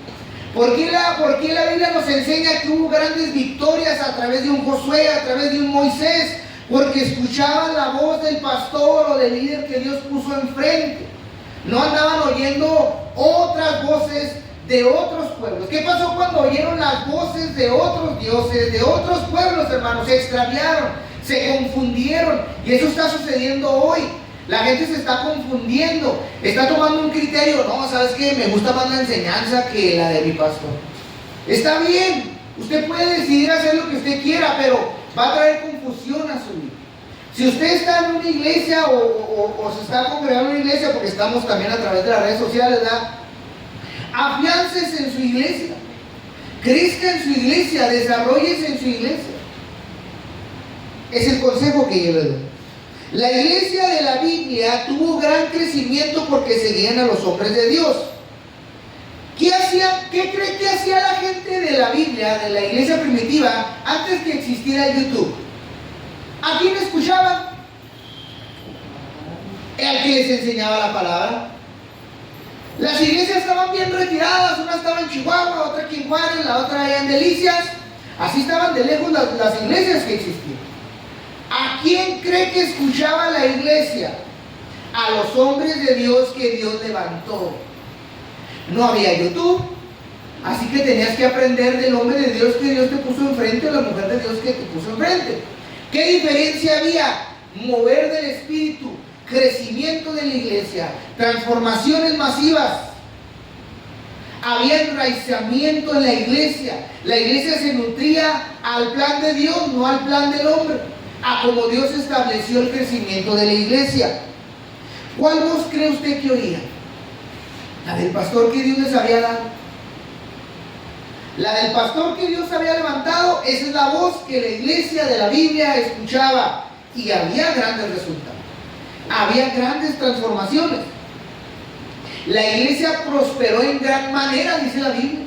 ¿Por qué la Biblia nos enseña que hubo grandes victorias a través de un Josué, a través de un Moisés? Porque escuchaban la voz del pastor o del líder que Dios puso enfrente. No andaban oyendo otras voces de otros pueblos. ¿Qué pasó cuando oyeron las voces de otros dioses, de otros pueblos, hermanos? Se extraviaron, se confundieron. Y eso está sucediendo hoy. La gente se está confundiendo, está tomando un criterio. No, ¿sabes qué? Me gusta más la enseñanza que la de mi pastor. Está bien, usted puede decidir hacer lo que usted quiera, pero va a traer confusión a su vida. Si usted está en una iglesia o se está congregando en una iglesia, porque estamos también a través de las redes sociales, ¿verdad? Afiánzese en su iglesia, crezca en su iglesia, desarrollese en su iglesia. Es el consejo que yo le doy. La iglesia de la Biblia tuvo gran crecimiento porque seguían a los hombres de Dios. ¿Qué cree que hacía la gente de la Biblia, de la iglesia primitiva, antes que existiera YouTube? ¿A quién escuchaban? Al que les enseñaba la palabra. Las iglesias estaban bien retiradas, una estaba en Chihuahua, otra aquí en Juárez, la otra allá en Delicias. Así estaban de lejos las iglesias que existían. ¿A quién cree que escuchaba la iglesia? A los hombres de Dios que Dios levantó. No había YouTube, así que tenías que aprender del hombre de Dios que Dios te puso enfrente o la mujer de Dios que te puso enfrente. ¿Qué diferencia había? Mover del espíritu, crecimiento de la iglesia, transformaciones masivas. Había enraizamiento en la iglesia. La iglesia se nutría al plan de Dios, no al plan del hombre, a como Dios estableció el crecimiento de la iglesia. ¿Cuál voz cree usted que oía? La del pastor que Dios les había dado. La del pastor que Dios había levantado, esa es la voz que la iglesia de la Biblia escuchaba. Y había grandes resultados. Había grandes transformaciones. La iglesia prosperó en gran manera, dice la Biblia.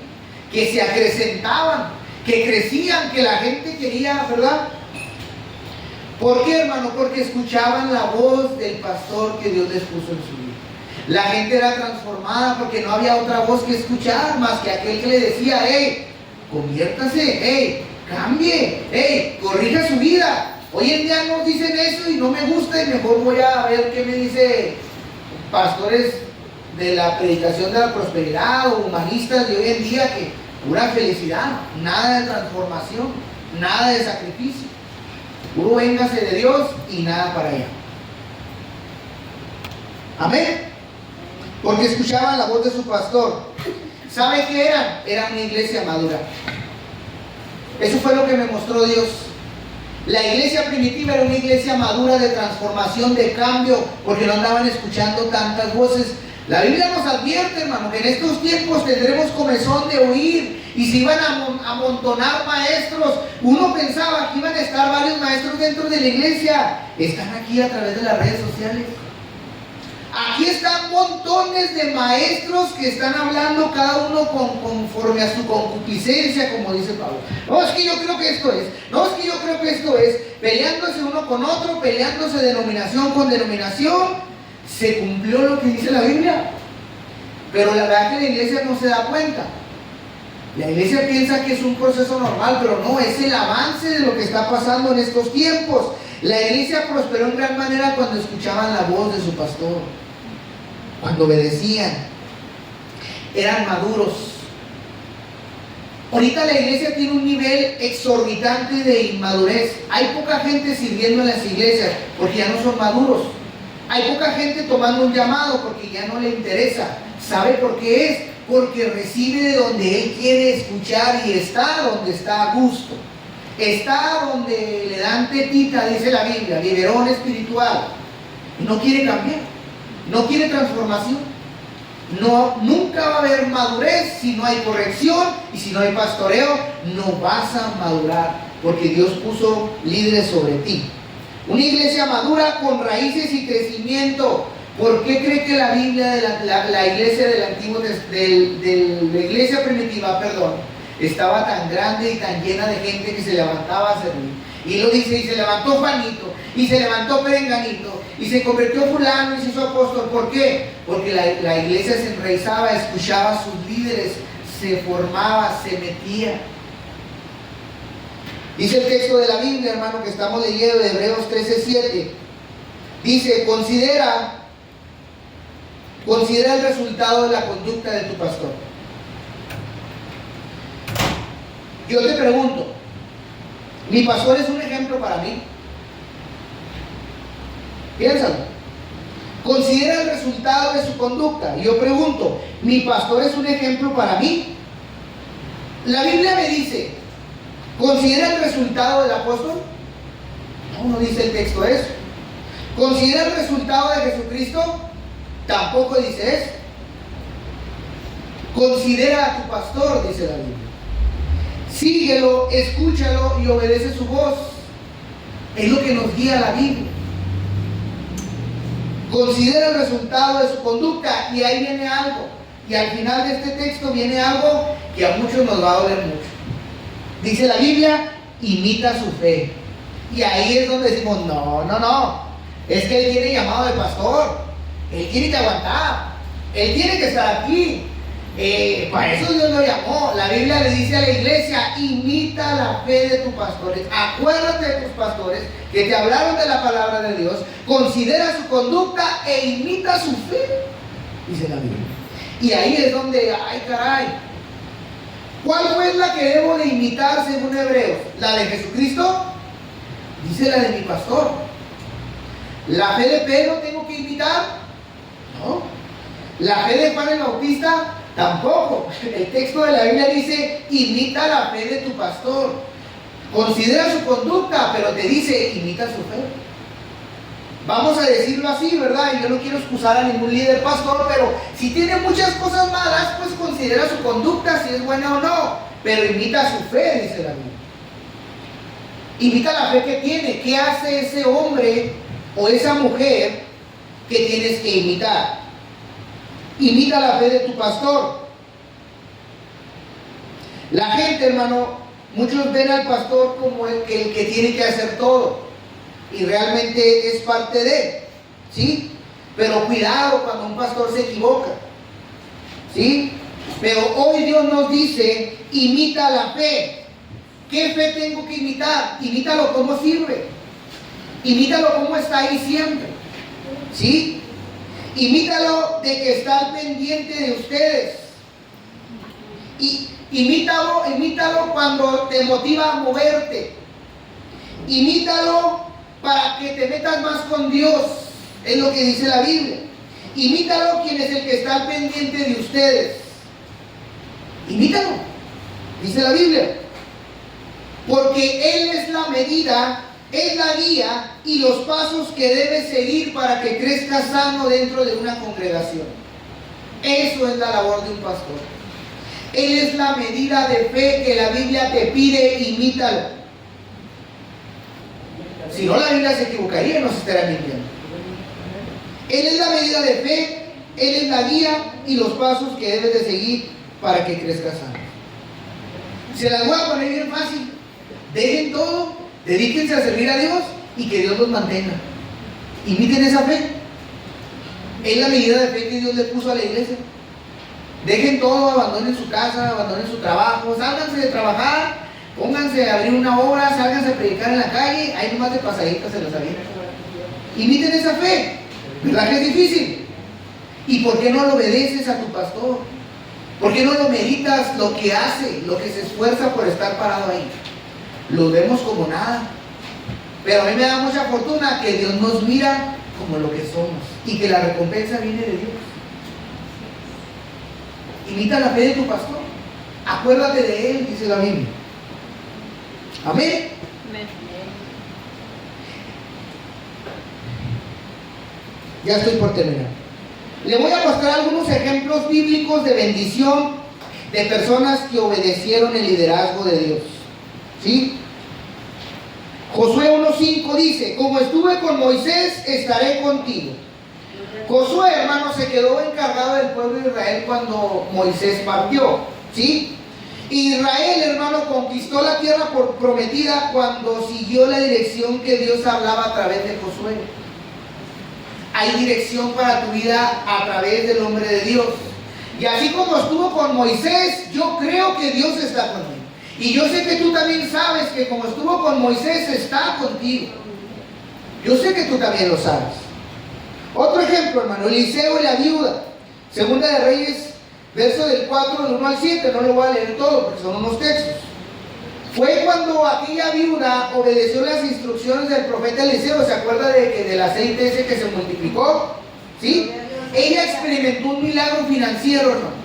Que se acrecentaban, que crecían, que la gente quería, ¿verdad? ¿Por qué, hermano? Porque escuchaban la voz del pastor que Dios les puso en su vida. La gente era transformada porque no había otra voz que escuchar más que aquel que le decía: hey, conviértase, hey, cambie, hey, corrija su vida. Hoy en día nos dicen eso y no me gusta, y mejor voy a ver qué me dice pastores de la predicación de la prosperidad o humanistas de hoy en día, que pura felicidad, nada de transformación, nada de sacrificio. Puro véngase de Dios y nada para allá. Amén. Porque escuchaban la voz de su pastor. ¿Sabe qué eran? Era una iglesia madura. Eso fue lo que me mostró Dios. La iglesia primitiva era una iglesia madura de transformación, de cambio, porque no andaban escuchando tantas voces. La Biblia nos advierte, hermano, que en estos tiempos tendremos comezón de oír y se iban a amontonar maestros. Uno pensaba que iban a estar varios maestros dentro de la iglesia. Están aquí a través de las redes sociales. Aquí están montones de maestros que están hablando cada uno conforme a su concupiscencia, como dice Pablo. No, es que yo creo que esto es. No, es que yo creo que esto es. Peleándose uno con otro, peleándose denominación con denominación. Se cumplió lo que dice la Biblia. Pero la verdad que la iglesia no se da cuenta. La iglesia piensa que es un proceso normal, pero no, es el avance de lo que está pasando en estos tiempos. La iglesia prosperó en gran manera cuando escuchaban la voz de su pastor, cuando obedecían, eran maduros. Ahorita la iglesia tiene un nivel exorbitante de inmadurez. Hay poca gente sirviendo en las iglesias porque ya no son maduros. Hay poca gente tomando un llamado porque ya no le interesa. ¿Sabe por qué es? Porque recibe de donde él quiere escuchar y está donde está a gusto. Está donde le dan tetita, dice la Biblia, biberón espiritual, y no quiere cambiar, no quiere transformación. No, nunca va a haber madurez si no hay corrección, y si no hay pastoreo, no vas a madurar, porque Dios puso líderes sobre ti. Una iglesia madura con raíces y crecimiento. ¿Por qué cree que la Biblia de la iglesia del Antiguo de la iglesia primitiva, estaba tan grande y tan llena de gente que se levantaba a servir? Y lo dice, y se levantó Juanito, y se levantó Perenganito, y se convirtió fulano y se hizo apóstol. ¿Por qué? Porque la iglesia se enraizaba, escuchaba a sus líderes, se formaba, se metía. Dice el texto de la Biblia, hermano, que estamos leyendo, de Hebreos 13:7. Dice, considera el resultado de la conducta de tu pastor. Yo te pregunto, ¿mi pastor es un ejemplo para mí? Piénsalo. Considera el resultado de su conducta. Y yo pregunto, ¿mi pastor es un ejemplo para mí? La Biblia me dice, ¿considera el resultado del apóstol? No dice el texto eso. ¿Considera el resultado de Jesucristo? Tampoco dice eso. Considera a tu pastor, dice la Biblia. Síguelo, escúchalo y obedece su voz. Es lo que nos guía la Biblia. Considera el resultado de su conducta, y ahí viene algo. Y al final de este texto viene algo que a muchos nos va a doler mucho. Dice la Biblia, imita su fe. Y ahí es donde decimos, no. Es que él tiene llamado de pastor. Él tiene que aguantar. Él tiene que estar aquí. Para eso Dios lo llamó. La Biblia le dice a la iglesia, imita la fe de tus pastores. Acuérdate de tus pastores que te hablaron de la palabra de Dios. Considera su conducta e imita su fe, dice la Biblia. Y ahí es donde, ay caray, ¿cuál fue la que debo de imitar según Hebreos? ¿La de Jesucristo? Dice la de mi pastor. ¿La fe de Pedro tengo que imitar? No. ¿La fe de Juan el Bautista? Tampoco. El texto de la Biblia dice, imita la fe de tu pastor. Considera su conducta, pero te dice, imita su fe. Vamos a decirlo así, ¿verdad? Y yo no quiero excusar a ningún líder pastor, pero si tiene muchas cosas malas, pues considera su conducta, si es buena o no. Pero imita su fe, dice la Biblia. Imita la fe que tiene. ¿Qué hace ese hombre o esa mujer que tienes que imitar? Imita la fe de tu pastor. La gente, hermano, muchos ven al pastor como el que tiene que hacer todo, y realmente es parte de, ¿sí? Pero cuidado cuando un pastor se equivoca, ¿sí? Pero hoy Dios nos dice, imita la fe. ¿Qué fe tengo que imitar? Imítalo cómo sirve. Imítalo cómo está ahí siempre, ¿sí? Imítalo de que está al pendiente de ustedes. Y imítalo cuando te motiva a moverte. Imítalo para que te metas más con Dios. Es lo que dice la Biblia. Imítalo quien es el que está al pendiente de ustedes. Imítalo, dice la Biblia. Porque Él es la medida, es la guía y los pasos que debes seguir para que crezcas sano dentro de una congregación. Eso es la labor de un pastor. Él es la medida de fe que la Biblia te pide, imítalo. Si no, la Biblia se equivocaría y nos estaría mintiendo. Él es la medida de fe, Él es la guía y los pasos que debes de seguir para que crezcas sano. Se las voy a poner bien fácil. Dejen todo, dedíquense a servir a Dios y que Dios los mantenga. Imiten esa fe. Es la medida de fe que Dios le puso a la iglesia. Dejen todo, abandonen su casa, abandonen su trabajo, sálganse de trabajar, pónganse a abrir una obra, sálganse a predicar en la calle, ahí nomás de pasaditas se los avientan. Imiten esa fe. ¿Verdad que es difícil? ¿Y por qué no lo obedeces a tu pastor? ¿Por qué no lo meditas lo que hace, lo que se esfuerza por estar parado ahí? Lo vemos como nada. Pero a mí me da mucha fortuna que Dios nos mira como lo que somos y que la recompensa viene de Dios. Imita la fe de tu pastor. Acuérdate de él, dice la Biblia. Amén. Amén. Ya estoy por terminar. Le voy a mostrar algunos ejemplos bíblicos de bendición de personas que obedecieron el liderazgo de Dios. ¿Sí? Josué 1:5 dice: como estuve con Moisés, estaré contigo. Josué, hermano, se quedó encargado del pueblo de Israel cuando Moisés partió. ¿Sí? Israel, hermano, conquistó la tierra prometida cuando siguió la dirección que Dios hablaba a través de Josué. Hay dirección para tu vida a través del hombre de Dios. Y así como estuvo con Moisés, yo creo que Dios está conmigo. Y yo sé que tú también sabes que como estuvo con Moisés, está contigo. Yo sé que tú también lo sabes. Otro ejemplo, hermano, Eliseo y la viuda. Segunda de Reyes, verso del 4, del 1 al 7. No lo voy a leer todo porque son unos textos. Fue cuando aquella viuda obedeció las instrucciones del profeta Eliseo. ¿Se acuerda de que del aceite ese que se multiplicó? ¿Sí? Ella experimentó un milagro financiero, hermano.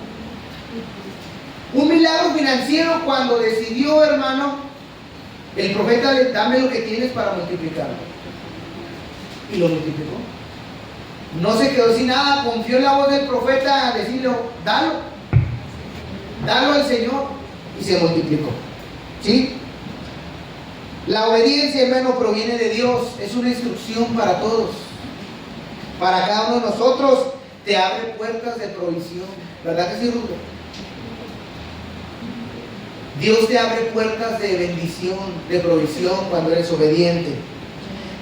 Un milagro financiero cuando decidió, hermano, el profeta: dame lo que tienes para multiplicarlo. Y lo multiplicó. No se quedó sin nada, confió en la voz del profeta a decirle: dalo al Señor, y se multiplicó. ¿Sí? La obediencia, hermano, proviene de Dios. Es una instrucción para todos. Para cada uno de nosotros te abre puertas de provisión. ¿Verdad que sí, Rubén? Dios te abre puertas de bendición, de provisión cuando eres obediente.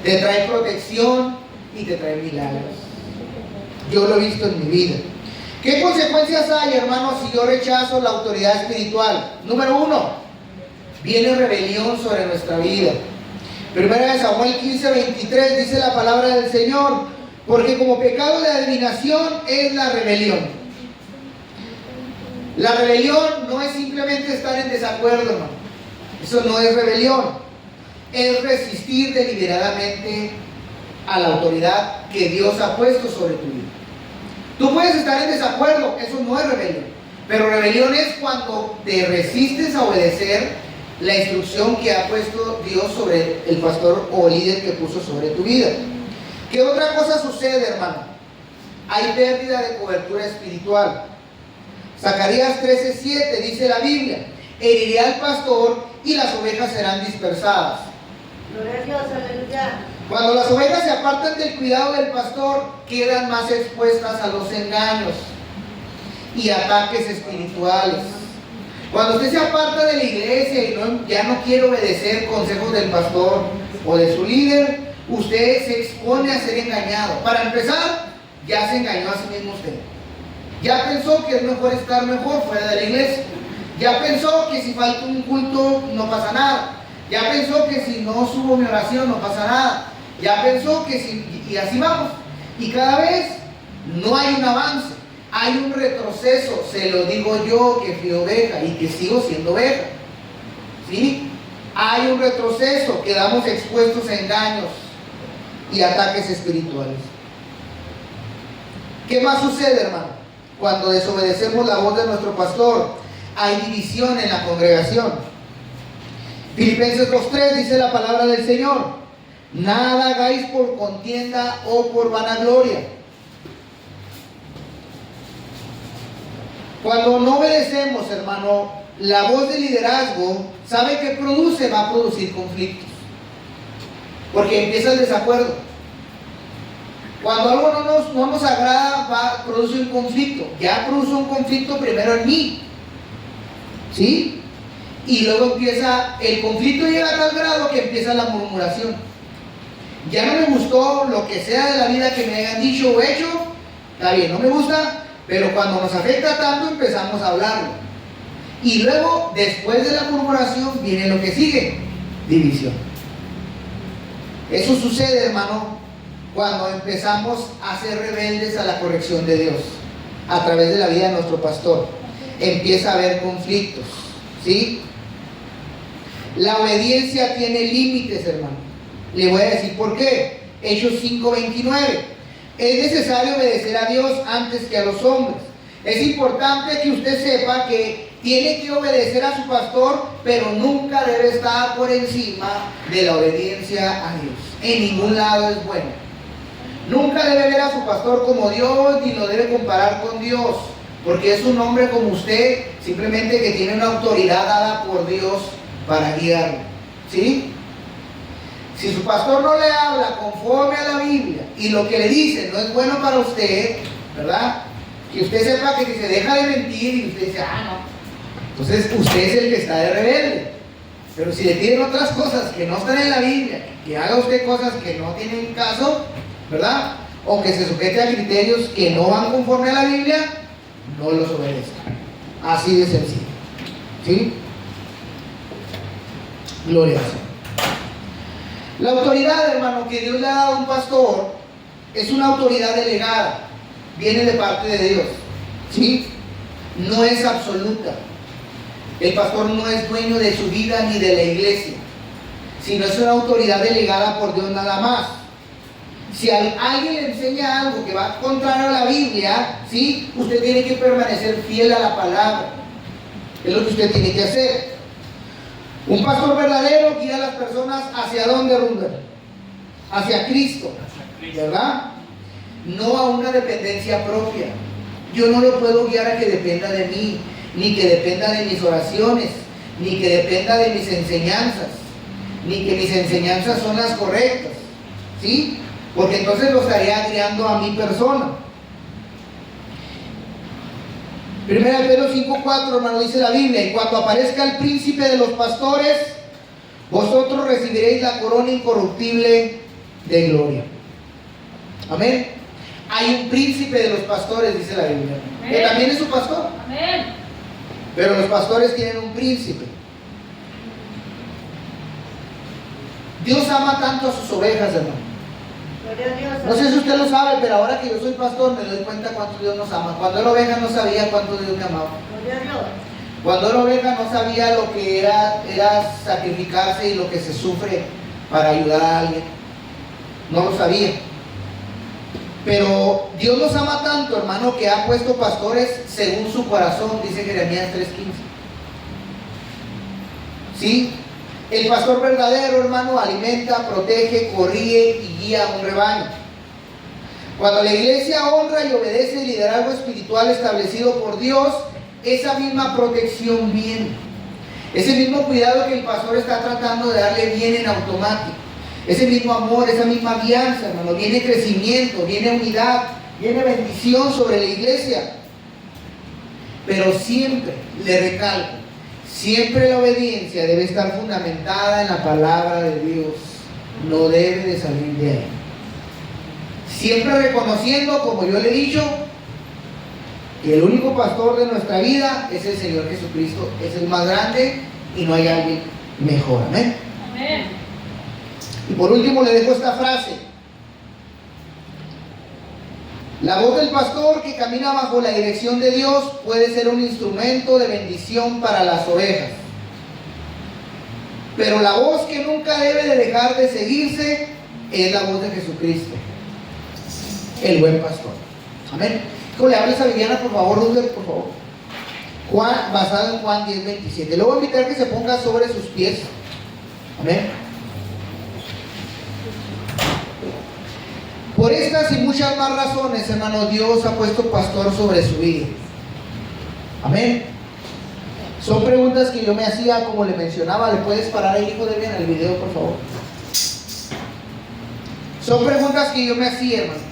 Te trae protección y te trae milagros. Yo lo he visto en mi vida. ¿Qué consecuencias hay, hermanos, si yo rechazo la autoridad espiritual? Número 1, viene rebelión sobre nuestra vida. Primera de Samuel 15:23 dice la palabra del Señor: porque como pecado de adivinación es la rebelión. La rebelión no es simplemente estar en desacuerdo, hermano. Eso no es rebelión. Es resistir deliberadamente a la autoridad que Dios ha puesto sobre tu vida. Tú puedes estar en desacuerdo, eso no es rebelión. Pero rebelión es cuando te resistes a obedecer la instrucción que ha puesto Dios sobre el pastor o el líder que puso sobre tu vida. ¿Qué otra cosa sucede, hermano? Hay pérdida de cobertura espiritual. Zacarías 13:7 dice la Biblia: heriré al pastor y las ovejas serán dispersadas. Gloria a Dios, aleluya. Cuando las ovejas se apartan del cuidado del pastor, quedan más expuestas a los engaños y ataques espirituales. Cuando usted se aparta de la iglesia y ya no quiere obedecer consejos del pastor o de su líder, usted se expone a ser engañado. Para empezar, ya se engañó a sí mismo usted. Ya pensó que es mejor estar mejor fuera de la iglesia. Ya pensó que si falta un culto no pasa nada. Ya pensó que si no subo mi oración no pasa nada. Ya pensó que si... Y así vamos. Y cada vez no hay un avance. Hay un retroceso. Se lo digo yo, que fui oveja y que sigo siendo oveja. ¿Sí? Hay un retroceso. Quedamos expuestos a engaños y ataques espirituales. ¿Qué más sucede, hermano? Cuando desobedecemos la voz de nuestro pastor, hay división en la congregación. Filipenses 2:3 dice la palabra del Señor: nada hagáis por contienda o por vanagloria. Cuando no obedecemos, hermano, la voz de liderazgo, ¿sabe qué produce? Va a producir conflictos. Porque empieza el desacuerdo. Cuando algo no nos agrada, produce un conflicto. Ya produce un conflicto primero en mí. ¿Sí? Y luego el conflicto llega a tal grado que empieza la murmuración. Ya no me gustó lo que sea de la vida que me hayan dicho o hecho. Está bien, no me gusta, pero cuando nos afecta tanto empezamos a hablarlo. Y luego, después de la murmuración, viene lo que sigue: división. Eso sucede, hermano, cuando empezamos a ser rebeldes a la corrección de Dios a través de la vida de nuestro pastor. Empieza a haber conflictos, ¿sí? La obediencia tiene límites, hermano. Le voy a decir por qué. Hechos 5:29. Es necesario obedecer a Dios antes que a los hombres. Es importante que usted sepa que tiene que obedecer a su pastor, pero nunca debe estar por encima de la obediencia a Dios. En ningún lado es bueno. Nunca debe ver a su pastor como Dios, ni lo debe comparar con Dios, porque es un hombre como usted, simplemente que tiene una autoridad dada por Dios para guiarlo. ¿Sí? Si su pastor no le habla conforme a la Biblia y lo que le dice no es bueno para usted, ¿verdad? Que usted sepa que si se deja de mentir y usted dice, no, entonces usted es el que está de rebelde. Pero si le piden otras cosas que no están en la Biblia, que haga usted cosas que no tienen caso, ¿verdad? O que se sujete a criterios que no van conforme a la Biblia, no los obedezca. Así de sencillo. ¿Sí? Gloria a Dios. La autoridad, hermano, que Dios le ha dado a un pastor es una autoridad delegada. Viene de parte de Dios. ¿Sí? No es absoluta. El pastor no es dueño de su vida ni de la iglesia, sino es una autoridad delegada por Dios nada más. Si alguien le enseña algo que va contrario a la Biblia, ¿sí? Usted tiene que permanecer fiel a la palabra. Es lo que usted tiene que hacer. Un pastor verdadero guía a las personas hacia dónde, Runder? Hacia Cristo, ¿verdad? No a una dependencia propia. Yo no lo puedo guiar a que dependa de mí, ni que dependa de mis oraciones, ni que dependa de mis enseñanzas, ni que mis enseñanzas son las correctas, ¿sí? Porque entonces lo estaría guiando a mi persona. 1 Pedro 5:4, hermano, dice la Biblia: y cuando aparezca el príncipe de los pastores, vosotros recibiréis la corona incorruptible de gloria. Amén. Hay un príncipe de los pastores, dice la Biblia, que también es su pastor. Amén. Pero los pastores tienen un príncipe. Dios ama tanto a sus ovejas, hermano. Gloria a Dios. No sé si usted lo sabe, pero ahora que yo soy pastor me doy cuenta cuánto Dios nos ama. Cuando era oveja no sabía cuánto Dios me amaba. Gloria a Dios. Cuando era oveja no sabía lo que era sacrificarse y lo que se sufre para ayudar a alguien. No lo sabía. Pero Dios nos ama tanto, hermano, que ha puesto pastores según su corazón, dice Jeremías 3:15. ¿Sí? El pastor verdadero, hermano, alimenta, protege, corrige y guía a un rebaño. Cuando la iglesia honra y obedece el liderazgo espiritual establecido por Dios, esa misma protección viene. Ese mismo cuidado que el pastor está tratando de darle viene en automático. Ese mismo amor, esa misma guianza, hermano, viene crecimiento, viene unidad, viene bendición sobre la iglesia. Pero siempre, le recalco, siempre la obediencia debe estar fundamentada en la palabra de Dios. No debe de salir de ahí. Siempre reconociendo, como yo le he dicho, que el único pastor de nuestra vida es el Señor Jesucristo. Es el más grande y no hay alguien mejor. Amén. Amén. Y por último le dejo esta frase: la voz del pastor que camina bajo la dirección de Dios puede ser un instrumento de bendición para las ovejas, pero la voz que nunca debe de dejar de seguirse es la voz de Jesucristo, el buen pastor. Amén. ¿Cómo le hables a Viviana, por favor, Ruder, por favor? Juan, basado en Juan 10:27. Le voy a invitar que se ponga sobre sus pies. Amén. Por estas y muchas más razones, hermano, Dios ha puesto pastor sobre su vida. Amén. Son preguntas que yo me hacía, como le mencionaba. ¿Le puedes parar ahí, hijo de bien, el video, por favor? Son preguntas que yo me hacía, hermano.